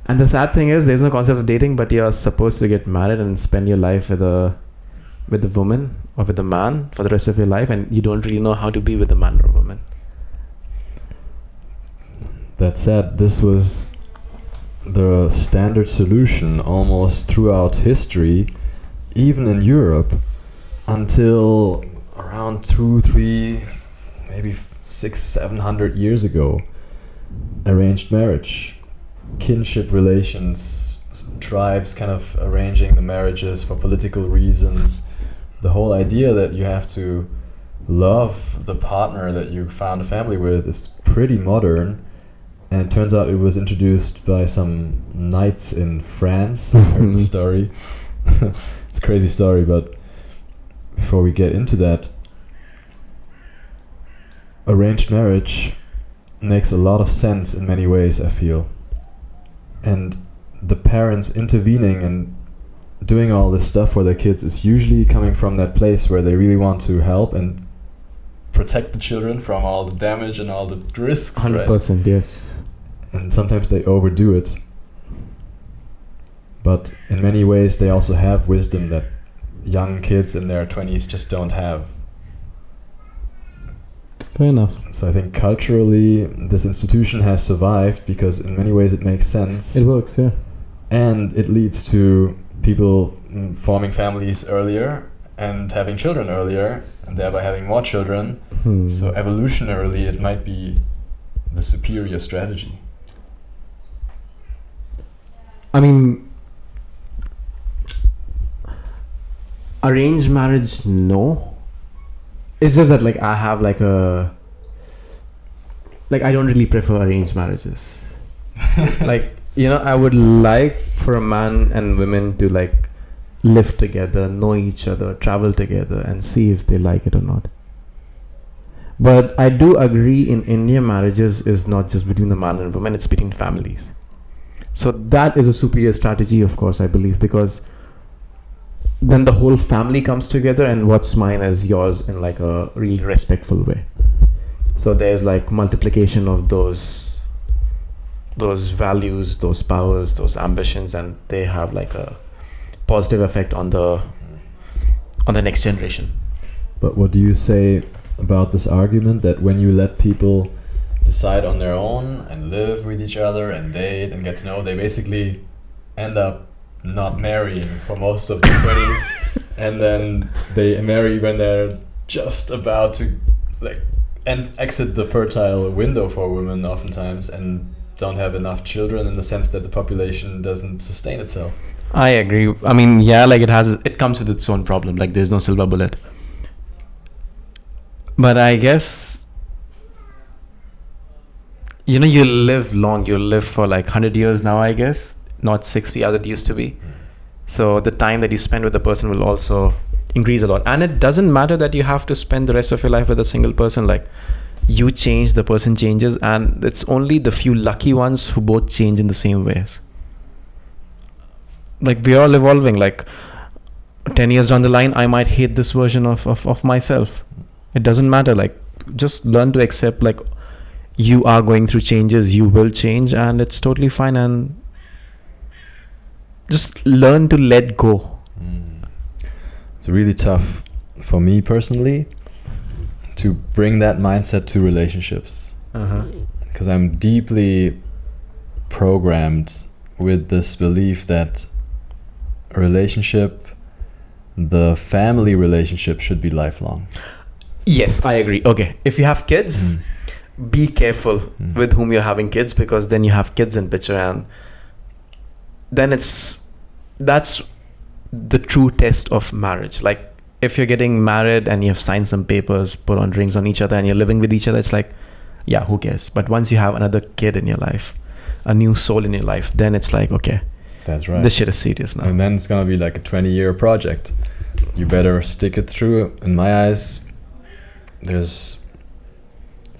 And the sad thing is, there's no concept of dating, but you're supposed to get married and spend your life with a woman or with a man for the rest of your life, and you don't really know how to be with a man or a woman. That said, this was the standard solution almost throughout history, even in Europe, until around 200, 300, maybe 600-700 years ago. Arranged marriage, kinship relations, tribes kind of arranging the marriages for political reasons. The whole idea that you have to love the partner that you found a family with is pretty modern. And it turns out it was introduced by some knights in France. I heard the story. It's a crazy story, but before we get into that, arranged marriage makes a lot of sense in many ways, I feel. And the parents intervening and doing all this stuff for their kids is usually coming from that place where they really want to help and protect the children from all the damage and all the risks. 100%, right? Yes. And sometimes they overdo it. But in many ways they also have wisdom that young kids in their 20s just don't have. Fair enough. So I think culturally this institution has survived because in many ways it makes sense. It works, yeah. And it leads to people forming families earlier and having children earlier and thereby having more children. So evolutionarily it might be the superior strategy. I mean, arranged marriage, no. It's just that, like, I have like I don't really prefer arranged marriages. Like, you know, I would like for a man and women to, like, live together, know each other, travel together, and see if they like it or not. But I do agree, in India, marriages is not just between a man and a woman, it's between families. So that is a superior strategy, of course, I believe, because then the whole family comes together and what's mine is yours in, like, a really respectful way. So there's, like, multiplication of those values, those powers, those ambitions, and they have, like, a positive effect on the next generation. But what do you say about this argument that when you let people decide on their own and live with each other and date and get to know, they basically end up not marrying for most of their 20s, and then they marry when they're just about to, like, and exit the fertile window for women oftentimes, and don't have enough children in the sense that the population doesn't sustain itself. I agree. I mean, yeah, like, it comes with its own problem. Like, there's no silver bullet. But I guess, you know, you live long. You live for like 100 years now, I guess, not 60 as it used to be. So the time that you spend with the person will also increase a lot. And it doesn't matter that you have to spend the rest of your life with a single person. Like, you change, the person changes, and it's only the few lucky ones who both change in the same ways. Like, we're all evolving. Like, 10 years down the line, I might hate this version of myself. It doesn't matter. Like, just learn to accept, like, you are going through changes, you will change, and it's totally fine, and just learn to let go. It's really tough for me personally to bring that mindset to relationships, because I'm deeply programmed with this belief that a relationship, the family relationship, should be lifelong. Yes, I agree. Okay, if you have kids, be careful with whom you're having kids, because then you have kids in picture, and then that's the true test of marriage. Like if you're getting married and you've signed some papers, put on rings on each other, and you're living with each other, it's like, yeah, who cares? But once you have another kid in your life, a new soul in your life, then it's like, okay, that's right. This shit is serious now. And then it's gonna be like a 20-year project. You better stick it through. In my eyes, there's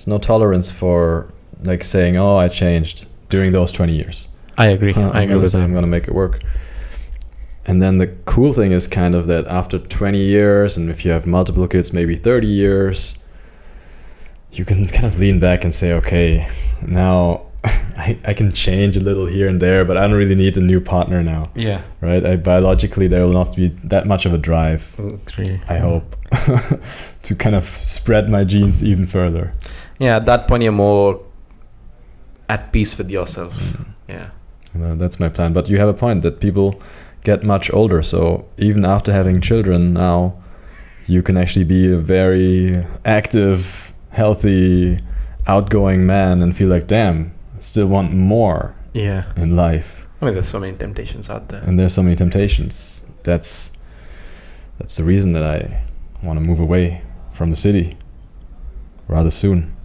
no tolerance for like saying, oh, I changed during those 20 years. I agree. I agree with that. I'm gonna make it work. And then the cool thing is kind of that after 20 years, and if you have multiple kids, maybe 30 years, you can kind of lean back and say, okay, now I can change a little here and there, but I don't really need a new partner now. Yeah. Right? Biologically, there will not be that much of a drive, I hope, to kind of spread my genes even further. Yeah, at that point, you're more at peace with yourself. Yeah. That's my plan. But you have a point that people get much older. So even after having children now, you can actually be a very active, healthy, outgoing man and feel like, damn, I still want more in life. I mean, there's so many temptations out there. And there's so many temptations. That's the reason that I want to move away from the city rather soon.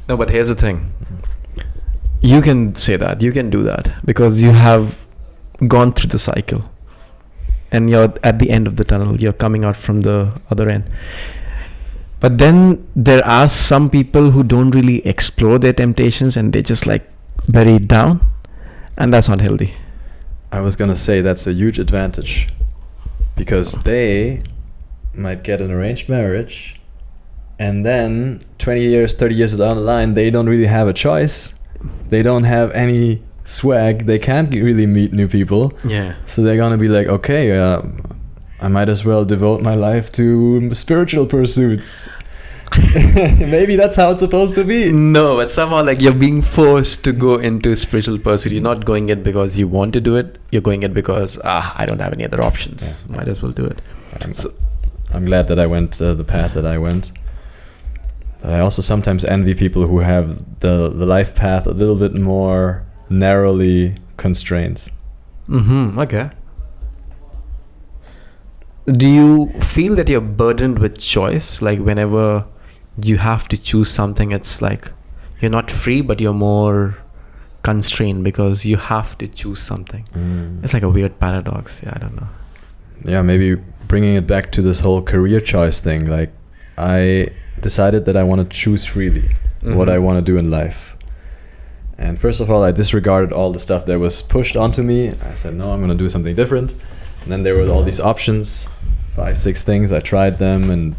No, but here's the thing. You can say that. You can do that because you have gone through the cycle. And you're at the end of the tunnel. You're coming out from the other end. But then there are some people who don't really explore their temptations and they just like bury it down. And that's not healthy. I was going to say that's a huge advantage because they might get an arranged marriage and then 20 years, 30 years down the line, they don't really have a choice. They don't have any swag. They can't really meet new people. Yeah. So they're going to be like, okay, I might as well devote my life to spiritual pursuits. Maybe that's how it's supposed to be. No, but somehow like you're being forced to go into spiritual pursuit. You're not going it because you want to do it. You're going it because I don't have any other options. Yeah. Might as well do it. I'm glad that I went the path that I went. But I also sometimes envy people who have the life path a little bit more narrowly constrained. Okay. Do you feel that you're burdened with choice? Like whenever you have to choose something, it's like you're not free, but you're more constrained because you have to choose something. It's like a weird paradox. Yeah, I don't know. Yeah, maybe bringing it back to this whole career choice thing. Like I decided that I want to choose freely what I want to do in life. And first of all, I disregarded all the stuff that was pushed onto me. I said, no, I'm going to do something different. And then there were all these options, 5-6 things. I tried them, and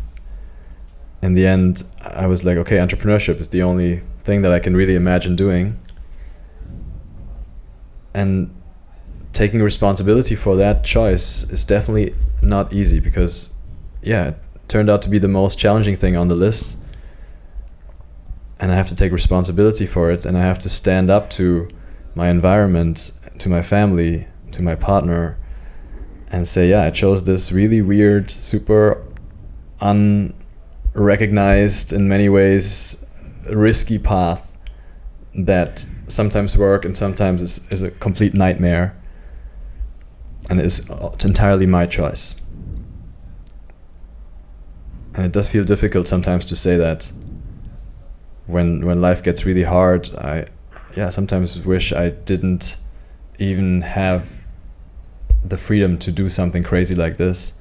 in the end, I was like, okay, entrepreneurship is the only thing that I can really imagine doing. And taking responsibility for that choice is definitely not easy because, yeah, it turned out to be the most challenging thing on the list. And I have to take responsibility for it, and I have to stand up to my environment, to my family, to my partner, and say, yeah, I chose this really weird, super unrecognized, in many ways, risky path that sometimes works and sometimes is a complete nightmare, and it's entirely my choice. And it does feel difficult sometimes to say that. When life gets really hard, I sometimes wish I didn't even have the freedom to do something crazy like this,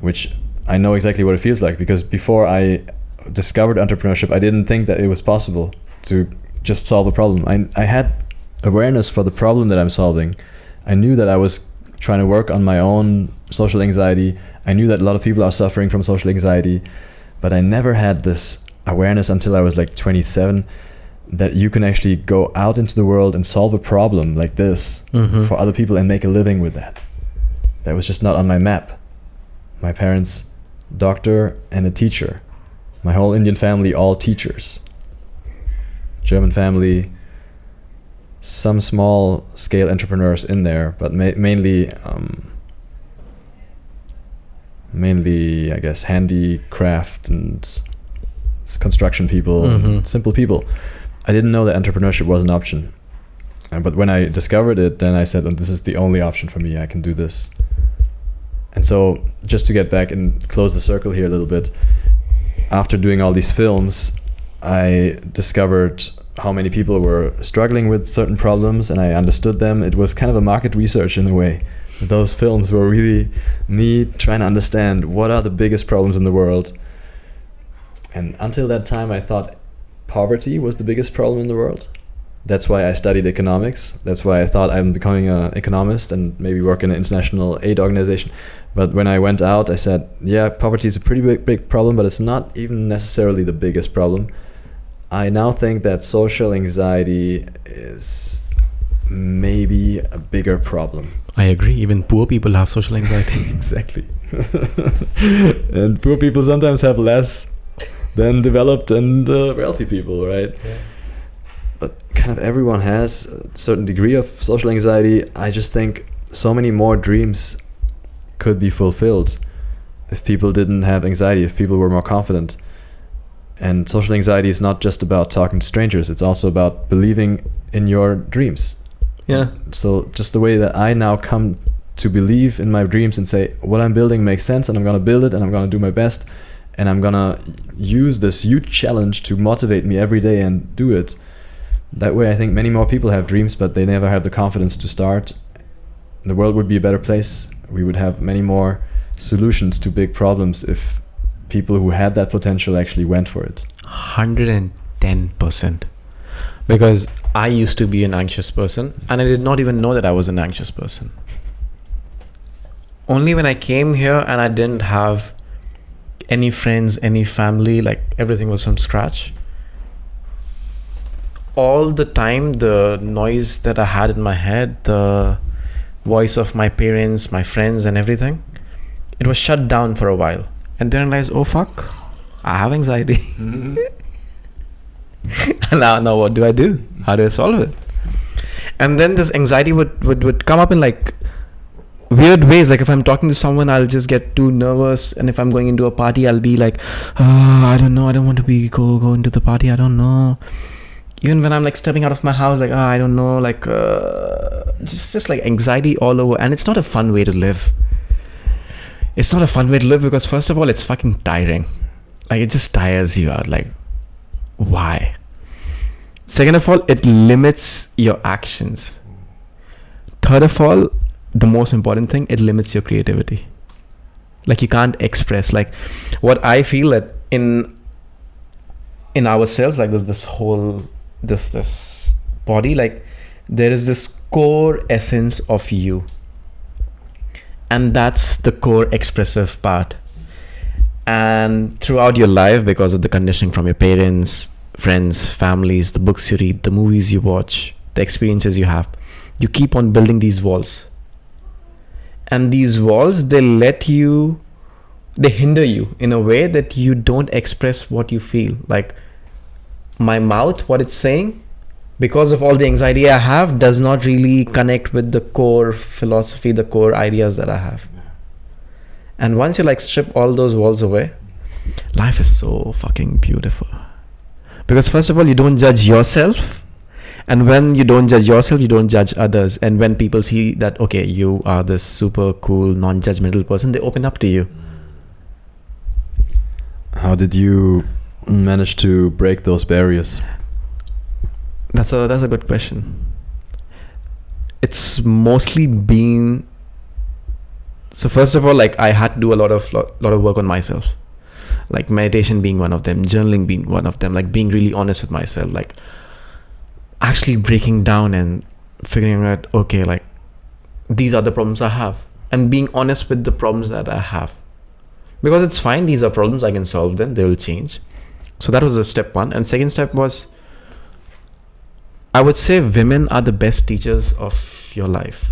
which I know exactly what it feels like, because before I discovered entrepreneurship, I didn't think that it was possible to just solve a problem. I had awareness for the problem that I'm solving. I knew that I was trying to work on my own social anxiety. I knew that a lot of people are suffering from social anxiety, but I never had this awareness until I was like 27 that you can actually go out into the world and solve a problem like this for other people and make a living with that. That was just not on my map. My parents, doctor and a teacher. My whole Indian family, all teachers. German family, some small scale entrepreneurs in there, but mainly I guess handicraft and construction people, simple people. I didn't know that entrepreneurship was an option. But when I discovered it, then I said, this is the only option for me. I can do this. And so just to get back and close the circle here a little bit, after doing all these films, I discovered how many people were struggling with certain problems, and I understood them. It was kind of a market research in a way. Those films were really me trying to understand what are the biggest problems in the world. And until that time, I thought poverty was the biggest problem in the world. That's why I studied economics. That's why I thought I'm becoming an economist and maybe work in an international aid organization. But when I went out, I said, yeah, poverty is a pretty big problem, but it's not even necessarily the biggest problem. I now think that social anxiety is maybe a bigger problem. I agree. Even poor people have social anxiety. Exactly. And poor people sometimes have less than developed and wealthy people, right? Yeah. But kind of everyone has a certain degree of social anxiety. I just think so many more dreams could be fulfilled if people didn't have anxiety, if people were more confident. And social anxiety is not just about talking to strangers, it's also about believing in your dreams. Yeah. So just the way that I now come to believe in my dreams and say, what I'm building makes sense, and I'm going to build it, and I'm going to do my best, and I'm going to use this huge challenge to motivate me every day and do it. That way I think many more people have dreams, but they never have the confidence to start. The world would be a better place. We would have many more solutions to big problems if people who had that potential actually went for it. 110%. Because I used to be an anxious person, and I did not even know that I was an anxious person. Only when I came here and I didn't have any friends, any family, like everything was from scratch. All the time, the noise that I had in my head, the voice of my parents, my friends and everything, it was shut down for a while. And then I realized, oh fuck, I have anxiety. Mm-hmm. And now what do I do? How do I solve it? And then this anxiety would come up in like weird ways. Like if I'm talking to someone, I'll just get too nervous. And if I'm going into a party, I'll be like, I don't know, I don't want to go into the party, I don't know. Even when I'm like stepping out of my house, like, I don't know, like just like anxiety all over. And it's not a fun way to live. It's not a fun way to live because first of all, it's fucking tiring. Like it just tires you out. Like, why? Second of all, it limits your actions. Third of all, the most important thing, it limits your creativity. Like you can't express. Like what I feel that in ourselves, like there's this whole this body, like there is this core essence of you, and that's the core expressive part. And throughout your life, because of the conditioning from your parents, friends, families, the books you read, the movies you watch, the experiences you have, you keep on building these walls. And these walls, they hinder you in a way that you don't express what you feel. Like my mouth, what it's saying, because of all the anxiety I have, does not really connect with the core philosophy, the core ideas that I have. And once you like strip all those walls away, life is so fucking beautiful. Because first of all, you don't judge yourself. And when you don't judge yourself, you don't judge others. And when people see that, okay, you are this super cool, non-judgmental person, they open up to you. How did you manage to break those barriers? That's a good question. It's mostly been... So first of all, like I had to do a lot of work on myself. Like meditation being one of them, journaling being one of them, like being really honest with myself, like actually breaking down and figuring out, okay, like these are the problems I have, and being honest with the problems that I have. Because it's fine, these are problems, I can solve them, they will change. So that was the step one. And second step was, I would say women are the best teachers of your life.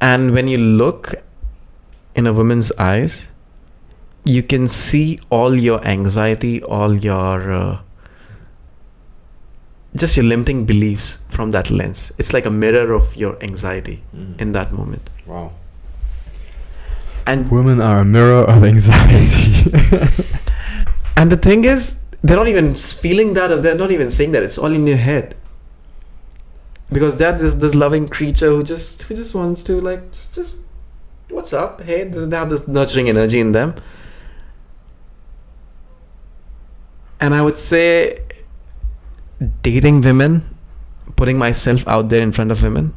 And when you look in a woman's eyes, you can see all your anxiety, all your just your limiting beliefs from that lens. It's like a mirror of your anxiety in that moment. Wow. And women are a mirror of anxiety. And the thing is, they're not even feeling that, or they're not even saying that. It's all in your head. Because that is this loving creature who just wants to like just what's up? Hey, they have this nurturing energy in them. And I would say dating women, putting myself out there in front of women,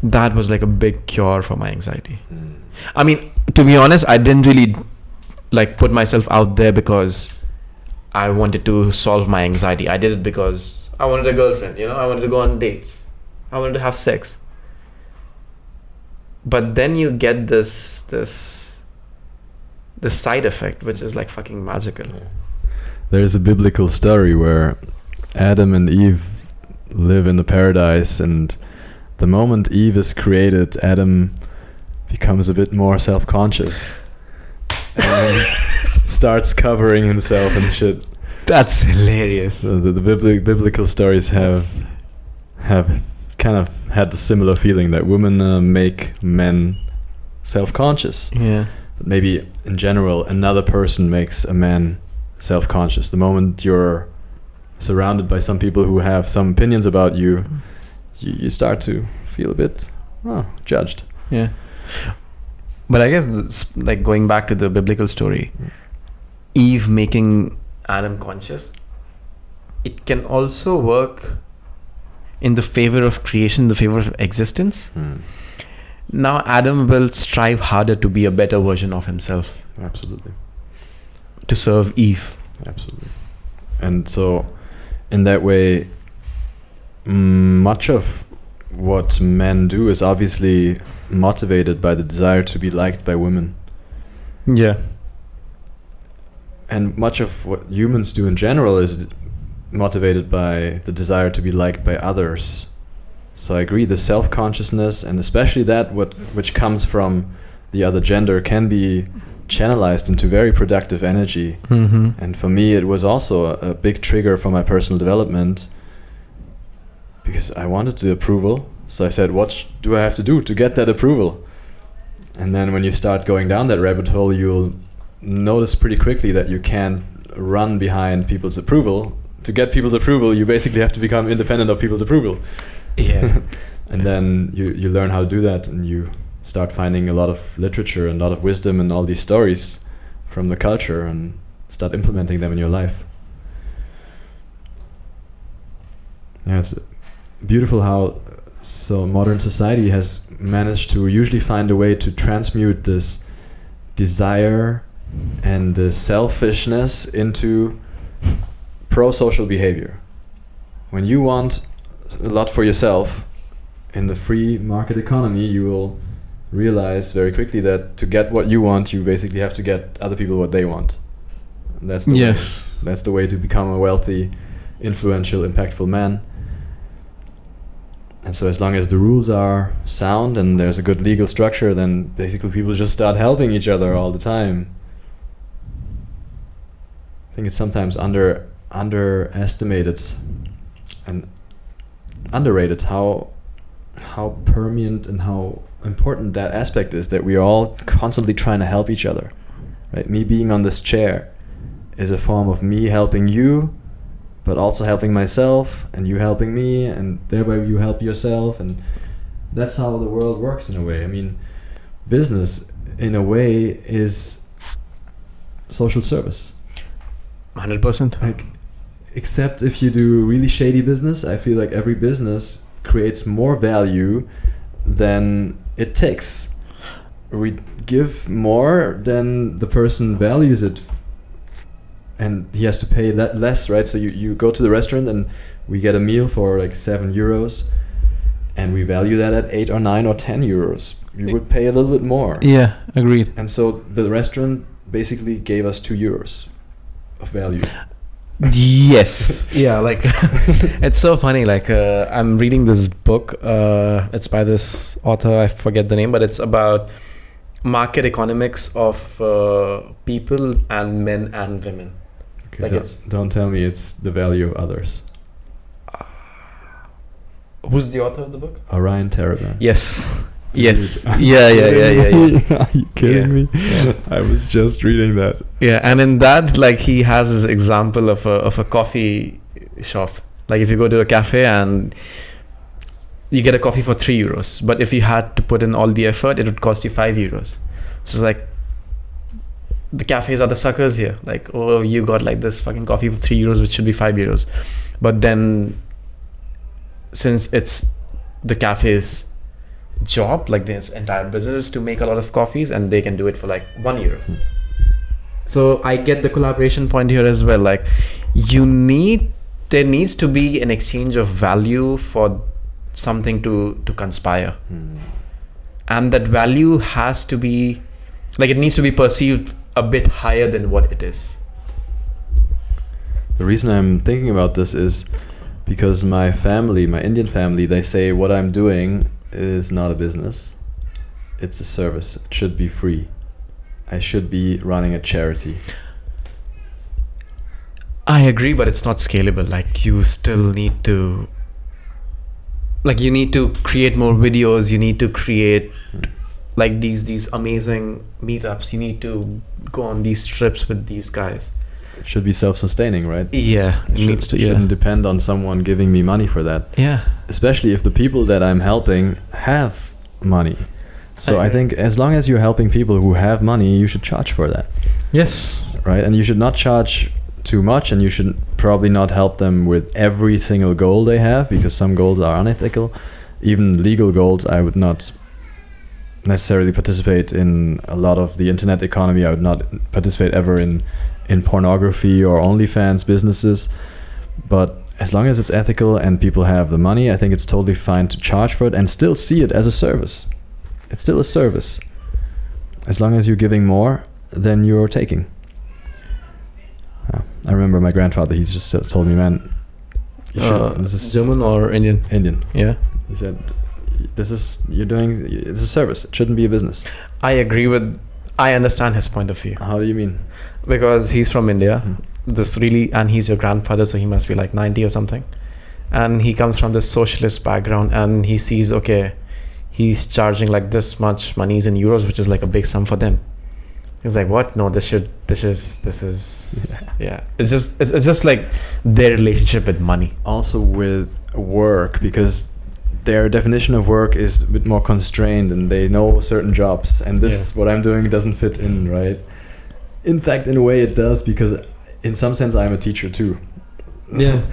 that was like a big cure for my anxiety. I mean, to be honest, I didn't really like put myself out there because I wanted to solve my anxiety. I did it because I wanted a girlfriend, I wanted to go on dates. I wanted to have sex. But then you get this side effect, which is like fucking magical. There's a biblical story where Adam and Eve live in the paradise, and the moment Eve is created, Adam becomes a bit more self-conscious and starts covering himself and shit. That's hilarious. So the biblical stories have kind of had the similar feeling that women make men self-conscious. Yeah. But maybe in general, another person makes a man self-conscious. The moment you're surrounded by some people who have some opinions about you, you start to feel a bit judged. Yeah. But I guess like going back to the biblical story, Eve making Adam conscious, it can also work in the favor of creation, the favor of existence. Now Adam will strive harder to be a better version of himself. Absolutely. To serve Eve. Absolutely. And so in that way, much of what men do is obviously motivated by the desire to be liked by women. Yeah. And much of what humans do in general is motivated by the desire to be liked by others. So I agree, the self-consciousness, and especially that which comes from the other gender, can be channelized into very productive energy. Mm-hmm. And for me, it was also a big trigger for my personal development, because I wanted the approval. So I said, what do I have to do to get that approval? And then when you start going down that rabbit hole, you'll notice pretty quickly that you can't run behind people's approval. To get people's approval, you basically have to become independent of people's approval. Yeah. And then you learn how to do that, and you start finding a lot of literature and a lot of wisdom and all these stories from the culture, and start implementing them in your life. Yeah, it's beautiful how modern society has managed to usually find a way to transmute this desire and the selfishness into pro-social behavior. When you want a lot for yourself in the free market economy, you will realize very quickly that to get what you want, you basically have to get other people what they want. And that's the way. That's the way to become a wealthy, influential, impactful man. And so as long as the rules are sound and there's a good legal structure, then basically people just start helping each other all the time. I think it's sometimes underestimated and underrated how permeant and how important that aspect is, that we're all constantly trying to help each other. Right? Me being on this chair is a form of me helping you, but also helping myself, and you helping me, and thereby you help yourself, and that's how the world works in a way. I mean, business in a way is social service. 100%. Like, except if you do really shady business, I feel like every business creates more value than it takes. We give more than the person values it, and he has to pay less, right? So you go to the restaurant and we get a meal for like €7, and we value that at 8 or 9 or 10 euros. You would pay a little bit more. Yeah, agreed. And so the restaurant basically gave us €2 of value. Yes. Yeah, like it's so funny. Like I'm reading this book. It's by this author, I forget the name, but it's about market economics of people and men and women. Okay, Like don't tell me it's the value of others. Who's the author of the book? Orion Taraban. Yes. Yes. Dude, Yeah. Are you kidding me? Yeah. I was just reading that. Yeah, and in that, like, he has his example of a coffee shop. Like, if you go to a cafe and you get a coffee for 3 euros, but if you had to put in all the effort, it would cost you 5 euros. So it's like, the cafes are the suckers here. Like, oh, you got like this fucking coffee for 3 euros, which should be 5 euros. But then, since it's the cafe's job, like this entire business is to make a lot of coffees, and they can do it for like 1 euro. So I get the collaboration point here as well. Like, there needs to be an exchange of value for something to conspire. And that value has to be, like, it needs to be perceived a bit higher than what it is. The reason I'm thinking about this is because my family, my Indian family, they say what I'm doing is not a business. It's a service. It should be free. I should be running a charity. I agree, but it's not scalable. Like, you still need to, like, you need to create more videos. You need to create like these amazing meetups. You need to go on these trips with these guys. It should be self-sustaining, right? Yeah, it needs to. Shouldn't depend on someone giving me money for that. Yeah. Especially if the people that I'm helping have money. So I think as long as you're helping people who have money, you should charge for that. Yes. Right? And you should not charge too much, and you should probably not help them with every single goal they have, because some goals are unethical. Even legal goals, I would not necessarily participate in a lot of the internet economy. I would not participate ever in pornography or OnlyFans businesses. But as long as it's ethical and people have the money, I think it's totally fine to charge for it and still see it as a service. It's still a service. As long as you're giving more than you're taking. I remember my grandfather, he's just told me, man, you should, this is German or Indian? Indian. Yeah. He said, it's a service. It shouldn't be a business. I understand his point of view. How do you mean? Because he's from India. And he's your grandfather, so he must be like 90 or something. And he comes from this socialist background, and he sees, okay, he's charging like this much money in euros, which is like a big sum for them. He's like, what? No, this is yeah. It's just like their relationship with money. Also with work, because their definition of work is a bit more constrained, and they know certain jobs, and this what I'm doing doesn't fit in, right? In fact, in a way it does, because in some sense I'm a teacher too. Yeah.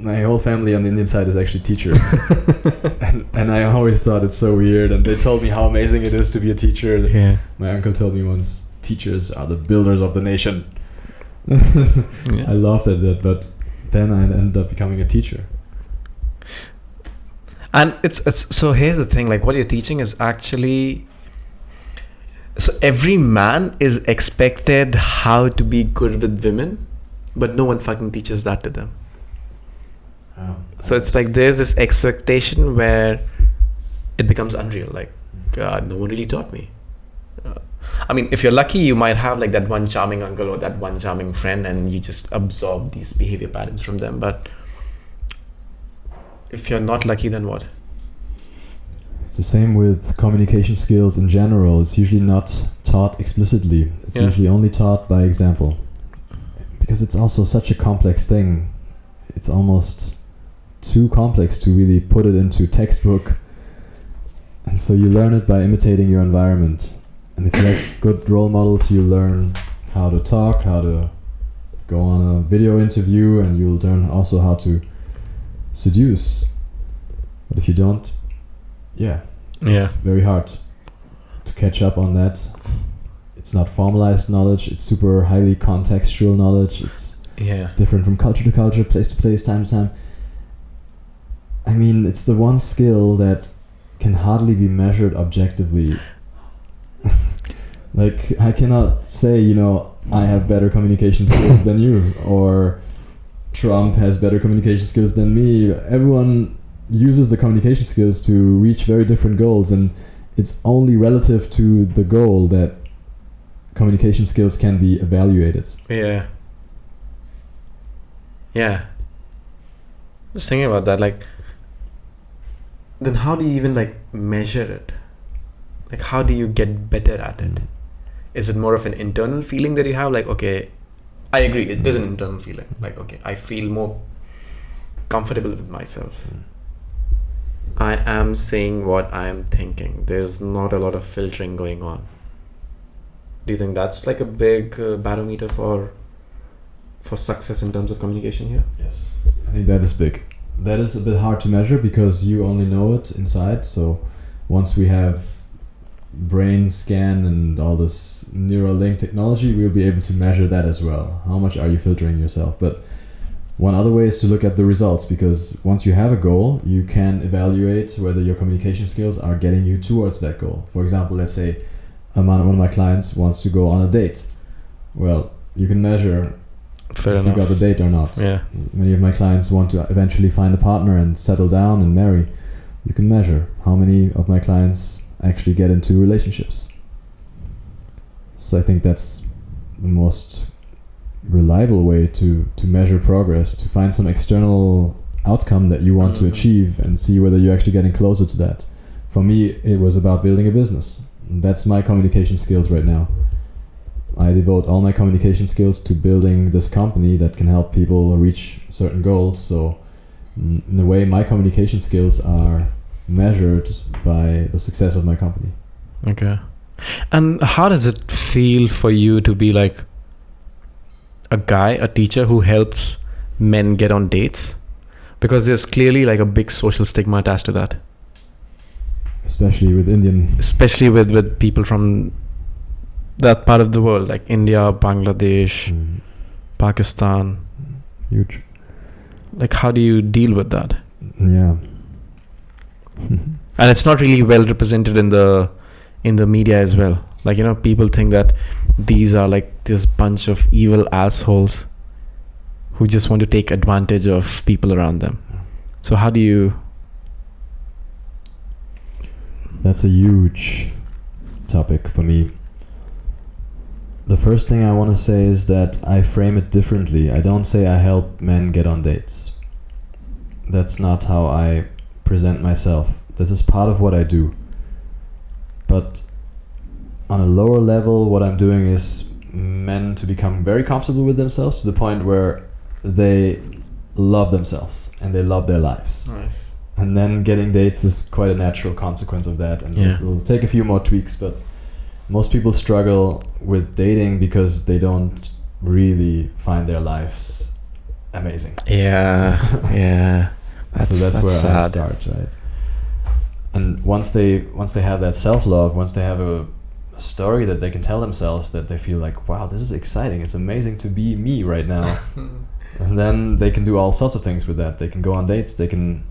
My whole family on the Indian side is actually teachers. and I always thought it's so weird, and they told me how amazing it is to be a teacher. Yeah. My uncle told me once, teachers are the builders of the nation. I laughed at that, but then I ended up becoming a teacher. And it's so here's the thing, like, what you're teaching is actually, so every man is expected how to be good with women, but no one fucking teaches that to them. So it's like there's this expectation where it becomes unreal. Like, God, no one really taught me. I mean, if you're lucky, you might have like that one charming uncle or that one charming friend, and you just absorb these behavior patterns from them. But if you're not lucky, then what? It's the same with communication skills in general. It's usually not taught explicitly. It's usually only taught by example. Because it's also such a complex thing. It's almost too complex to really put it into textbook. And so you learn it by imitating your environment. And if you have good role models, you learn how to talk, how to go on a video interview, and you'll learn also how to seduce. But if you don't, it's very hard to catch up on that. It's not formalized knowledge, it's super highly contextual knowledge. It's different from culture to culture, place to place, time to time. I mean, it's the one skill that can hardly be measured objectively. Like, I cannot say, I have better communication skills than you, or Trump has better communication skills than me. Everyone uses the communication skills to reach very different goals, and it's only relative to the goal that communication skills can be evaluated. Yeah. Just thinking about that, like, then how do you even like measure it? Like, how do you get better at it? Is it more of an internal feeling that you have? Like, okay, I agree, it is an internal feeling. Like, okay, I feel more comfortable with myself. I am saying what I am thinking. There's not a lot of filtering going on. Do you think that's like a big barometer for success in terms of communication here? Yes, I think that is big. That is a bit hard to measure because you only know it inside. So once we have brain scan and all this neural link technology, we'll be able to measure that as well. How much are you filtering yourself? But one other way is to look at the results, because once you have a goal, you can evaluate whether your communication skills are getting you towards that goal. For example, let's say one of my clients wants to go on a date. Well, you can measure Fair if enough. you got the date or not. Yeah. Many of my clients want to eventually find a partner and settle down and marry. You can measure how many of my clients actually get into relationships. So I think that's the most reliable way to measure progress, to find some external outcome that you want to achieve and see whether you're actually getting closer to that. For me, it was about building a business. That's my communication skills right now. I devote all my communication skills to building this company that can help people reach certain goals. So in a way, my communication skills are measured by the success of my company. Okay. And how does it feel for you to be like a teacher who helps men get on dates? Because there's clearly like a big social stigma attached to that. Especially with people from that part of the world, like India, Bangladesh, Pakistan. Huge. Like, how do you deal with that? Yeah. And it's not really well represented in the media as well. Like, you know, people think that these are like this bunch of evil assholes who just want to take advantage of people around them. So how do you... That's a huge topic for me. The first thing I want to say is that I frame it differently. I don't say I help men get on dates. That's not how I present myself. This is part of what I do. But on a lower level, what I'm doing is men to become very comfortable with themselves to the point where they love themselves and they love their lives. Nice. And then getting dates is quite a natural consequence of that. And it'll take a few more tweaks, but most people struggle with dating because they don't really find their lives amazing. Yeah, yeah. So that's where sad. I start, right? And once they have that self-love, once they have a story that they can tell themselves, that they feel like, wow, this is exciting, it's amazing to be me right now. And then they can do all sorts of things with that. They can go on dates, they can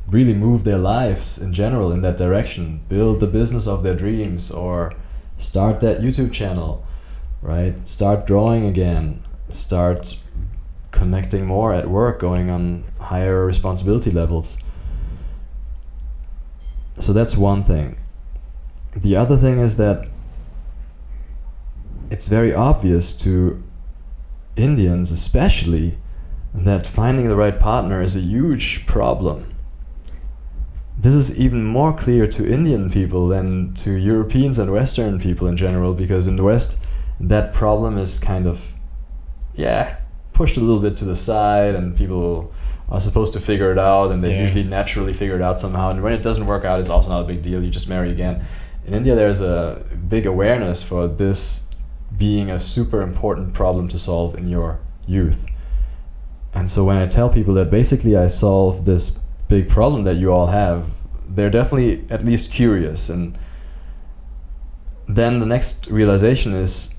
really move their lives in general in that direction, build the business of their dreams, or start that YouTube channel, right? Start drawing again, start connecting more at work, going on higher responsibility levels. So that's one thing. The other thing is that it's very obvious to Indians especially that finding the right partner is a huge problem. This is even more clear to Indian people than to Europeans and Western people in general, because in the West that problem is kind of pushed a little bit to the side, and people are supposed to figure it out, and they usually naturally figure it out somehow, and when it doesn't work out, it's also not a big deal, you just marry again. In India there's a big awareness for this being a super important problem to solve in your youth. And so when I tell people that basically I solve this big problem that you all have, they're definitely at least curious. And then the next realization is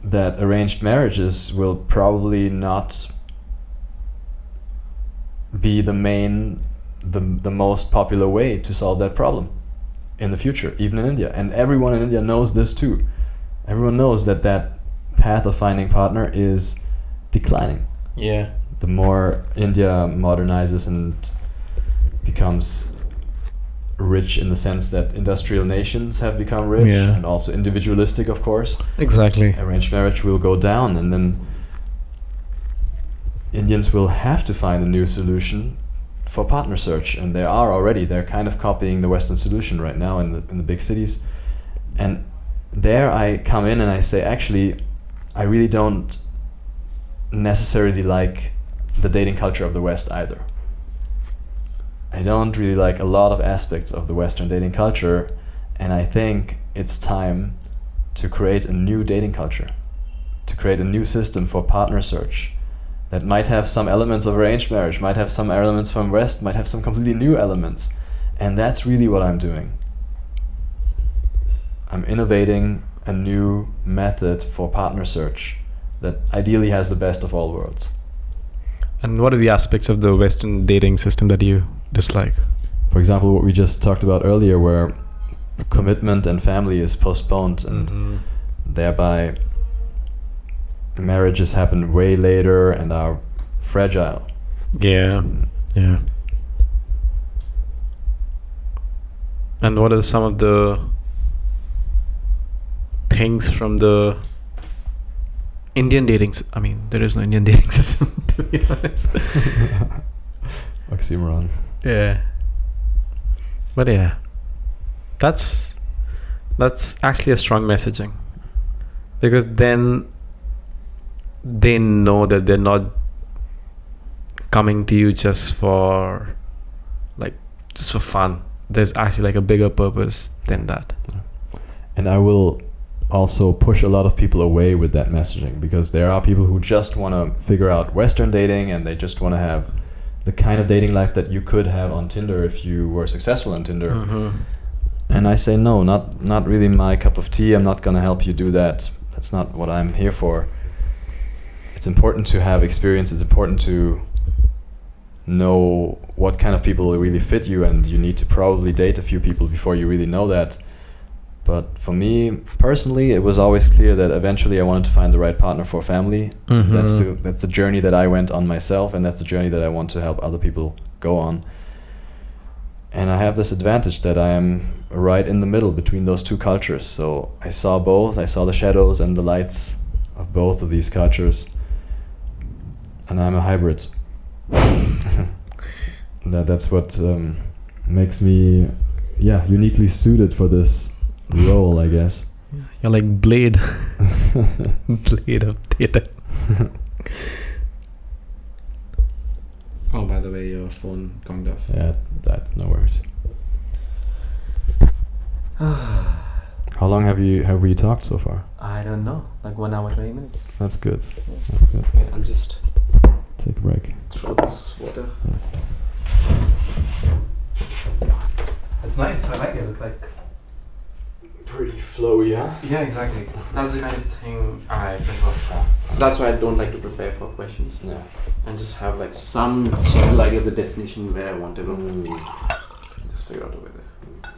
that arranged marriages will probably not be the most popular way to solve that problem in the future, even in India. And everyone in India knows this too. Everyone knows that path of finding a partner is declining. Yeah. The more India modernizes and becomes rich in the sense that industrial nations have become rich, and also individualistic, of course. Exactly. Arranged marriage will go down, and then Indians will have to find a new solution for partner search, and they're kind of copying the Western solution right now in the big cities. And there I come in and I say, actually, I really don't necessarily like the dating culture of the West either. I don't really like a lot of aspects of the Western dating culture, and I think it's time to create a new dating culture, to create a new system for partner search that might have some elements of arranged marriage, might have some elements from West, might have some completely new elements. And that's really what I'm doing. I'm innovating a new method for partner search that ideally has the best of all worlds. And what are the aspects of the Western dating system that you dislike? For example, what we just talked about earlier, where commitment and family is postponed, and thereby marriages happen way later and are fragile. Yeah. And what are some of the things from the Indian dating? I mean, there is no Indian dating system, to be honest. Oxymoron. Yeah. But yeah, that's actually a strong messaging, because then they know that they're not coming to you just for fun. There's actually a bigger purpose than that. And I will also push a lot of people away with that messaging, because there are people who just want to figure out Western dating, and they just want to have the kind of dating life that you could have on Tinder if you were successful on Tinder. And I say, no, not really my cup of tea. I'm not going to help you do that. That's not what I'm here for. It's important to have experience. It's important to know what kind of people will really fit you, and you need to probably date a few people before you really know that. But for me personally, it was always clear that eventually I wanted to find the right partner for family. That's the journey that I went on myself, and that's the journey that I want to help other people go on. And I have this advantage that I am right in the middle between those two cultures. So I saw both. I saw the shadows and the lights of both of these cultures. And I'm a hybrid. That's what makes me uniquely suited for this role, I guess. You're like Blade. Blade of data. Oh, by the way, your phone gonged off. Yeah, no worries. How long have we talked so far? I don't know. 1 hour, 20 minutes. That's good. That's good. Wait, I'll just take a break. Throw this water. Yes. It's nice. I like it. It's pretty flowy, huh? Yeah, exactly. That's the kind of thing I prefer. That's why I don't like to prepare for questions. Yeah. And just have some general idea of the destination where I want to go. Just figure out a way there.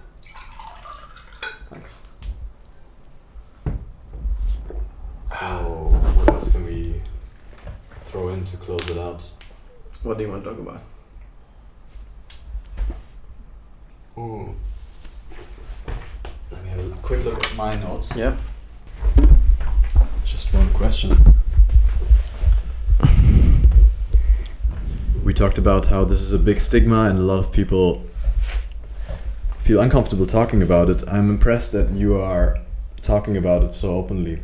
Thanks. So, what else can we throw in to close it out? What do you want to talk about? Ooh. Let me have a quick look at my notes. Yeah. Just one question. We talked about how this is a big stigma and a lot of people feel uncomfortable talking about it. I'm impressed that you are talking about it so openly.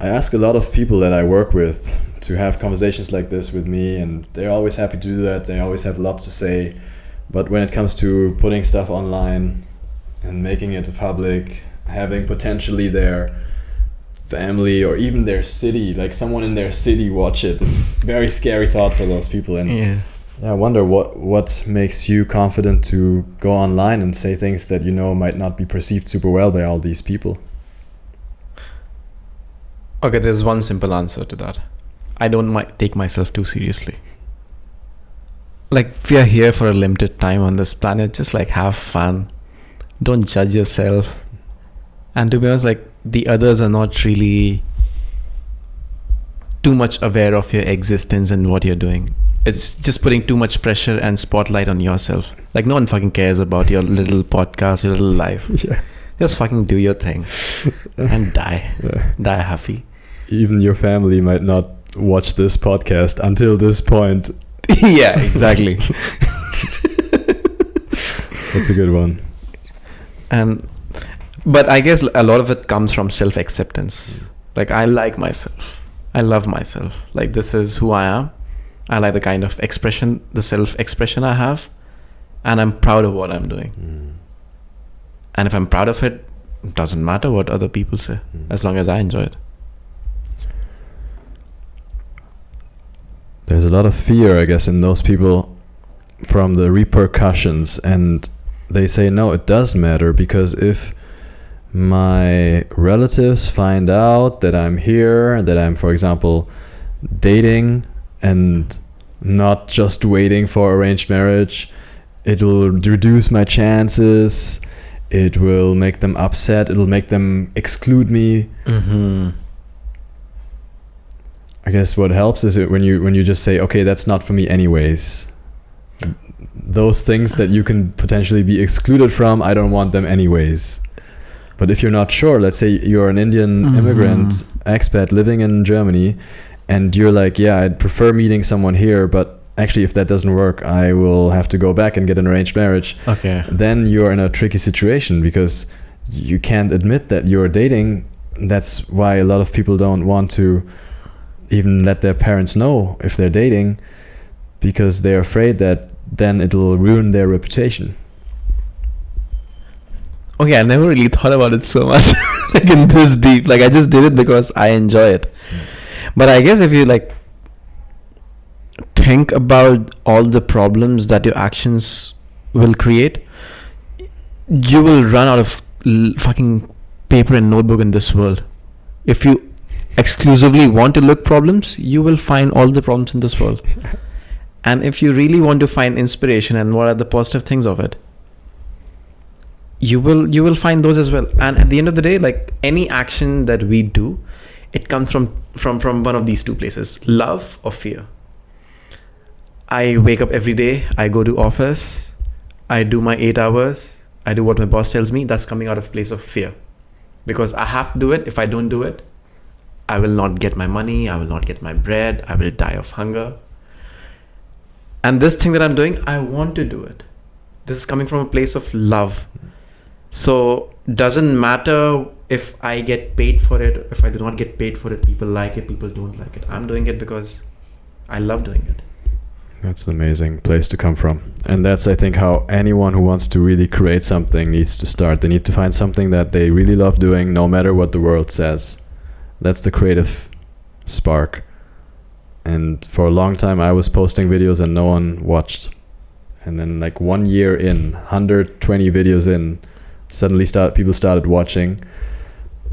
I ask a lot of people that I work with to have conversations like this with me, and they're always happy to do that. They always have lots to say. But when it comes to putting stuff online and making it public, having potentially their family or even their city, someone in their city watch it, it's a very scary thought for those people. And I wonder what makes you confident to go online and say things that might not be perceived super well by all these people. Okay, there's one simple answer to that. I don't take myself too seriously. We are here for a limited time on this planet. Just have fun. Don't judge yourself. And to be honest, the others are not really too much aware of your existence and what you're doing. It's just putting too much pressure and spotlight on yourself. No one fucking cares about your little podcast, your little life. Yeah. Just fucking do your thing and die. Die happy. Even your family might not watch this podcast until this point. Yeah, exactly. That's a good one. But I guess a lot of it comes from self-acceptance. Like, I like myself. I love myself. Like, this is who I am. I like the kind of expression, the self-expression I have. And I'm proud of what I'm doing. And if I'm proud of it, it doesn't matter what other people say, as long as I enjoy it. There's a lot of fear, I guess, in those people from the repercussions, and they say, no, it does matter, because if my relatives find out that I'm here, that I'm, for example, dating and not just waiting for arranged marriage, it will reduce my chances, it will make them upset, it'll make them exclude me. I guess what helps is when you just say, okay, that's not for me anyways. Those things that you can potentially be excluded from, I don't want them anyways. But if you're not sure, let's say you're an Indian immigrant, expat living in Germany, and you're like, yeah, I'd prefer meeting someone here, but actually if that doesn't work, I will have to go back and get an arranged marriage. Okay. Then you're in a tricky situation because you can't admit that you're dating. That's why a lot of people don't want to even let their parents know if they're dating, because they're afraid that then it will ruin their reputation. Okay, I never really thought about it so much, like in this deep. Like, I just did it because I enjoy it. But I guess if you like think about all the problems that your actions will create, you will run out of fucking paper and notebook in this world. If you exclusively want to look problems, you will find all the problems in this world. And if you really want to find inspiration and what are the positive things of it, you will find those as well. And at the end of the day, like any action that we do, it comes from one of these two places, love or fear. I wake up every day, I go to office, I do my 8 hours, I do what my boss tells me. That's coming out of a place of fear, because I have to do it. If I don't do it, I will not get my money, I will not get my bread, I will die of hunger. And this thing that I'm doing, I want to do it. This is coming from a place of love. So doesn't matter if I get paid for it, if I do not get paid for it, people like it, people don't like it. I'm doing it because I love doing it. That's an amazing place to come from. And that's, I think, how anyone who wants to really create something needs to start. They need to find something that they really love doing, no matter what the world says. That's the creative spark. And for a long time, I was posting videos and no one watched. And then like 1 year in, 120 videos in, suddenly people started watching.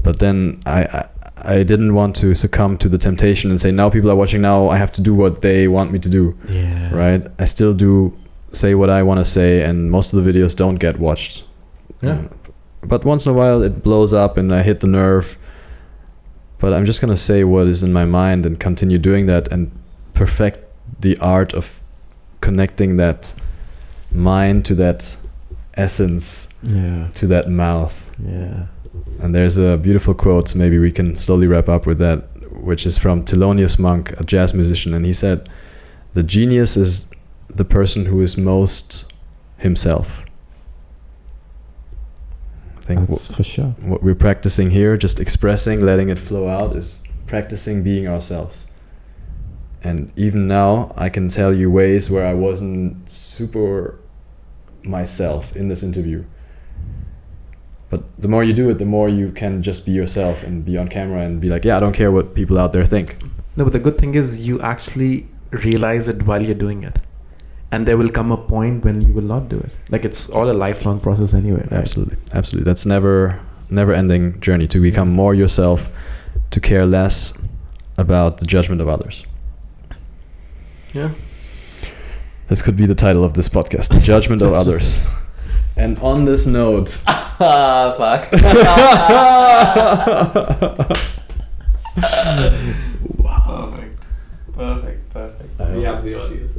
But then I didn't want to succumb to the temptation and say, now people are watching, now I have to do what they want me to do. Yeah. Right? I still do say what I want to say, and most of the videos don't get watched. Yeah. But once in a while it blows up and I hit the nerve. But I'm just going to say what is in my mind and continue doing that and perfect the art of connecting that mind to that essence, to that mouth. Yeah. And there's a beautiful quote, maybe we can slowly wrap up with that, which is from Thelonious Monk, a jazz musician. And he said, the genius is the person who is most himself. I think for sure. What we're practicing here, just expressing, letting it flow out, is practicing being ourselves. And even now, I can tell you ways where I wasn't super myself in this interview. But the more you do it, the more you can just be yourself and be on camera and be like, yeah, I don't care what people out there think. No, but the good thing is you actually realize it while you're doing it. And there will come a point when you will not do it. Like, it's all a lifelong process anyway, right? Absolutely. That's never ending journey to become more yourself, to care less about the judgment of others. Yeah. This could be the title of this podcast, The Judgment of Others. And on this note... Fuck. Wow. Perfect. We have the audience.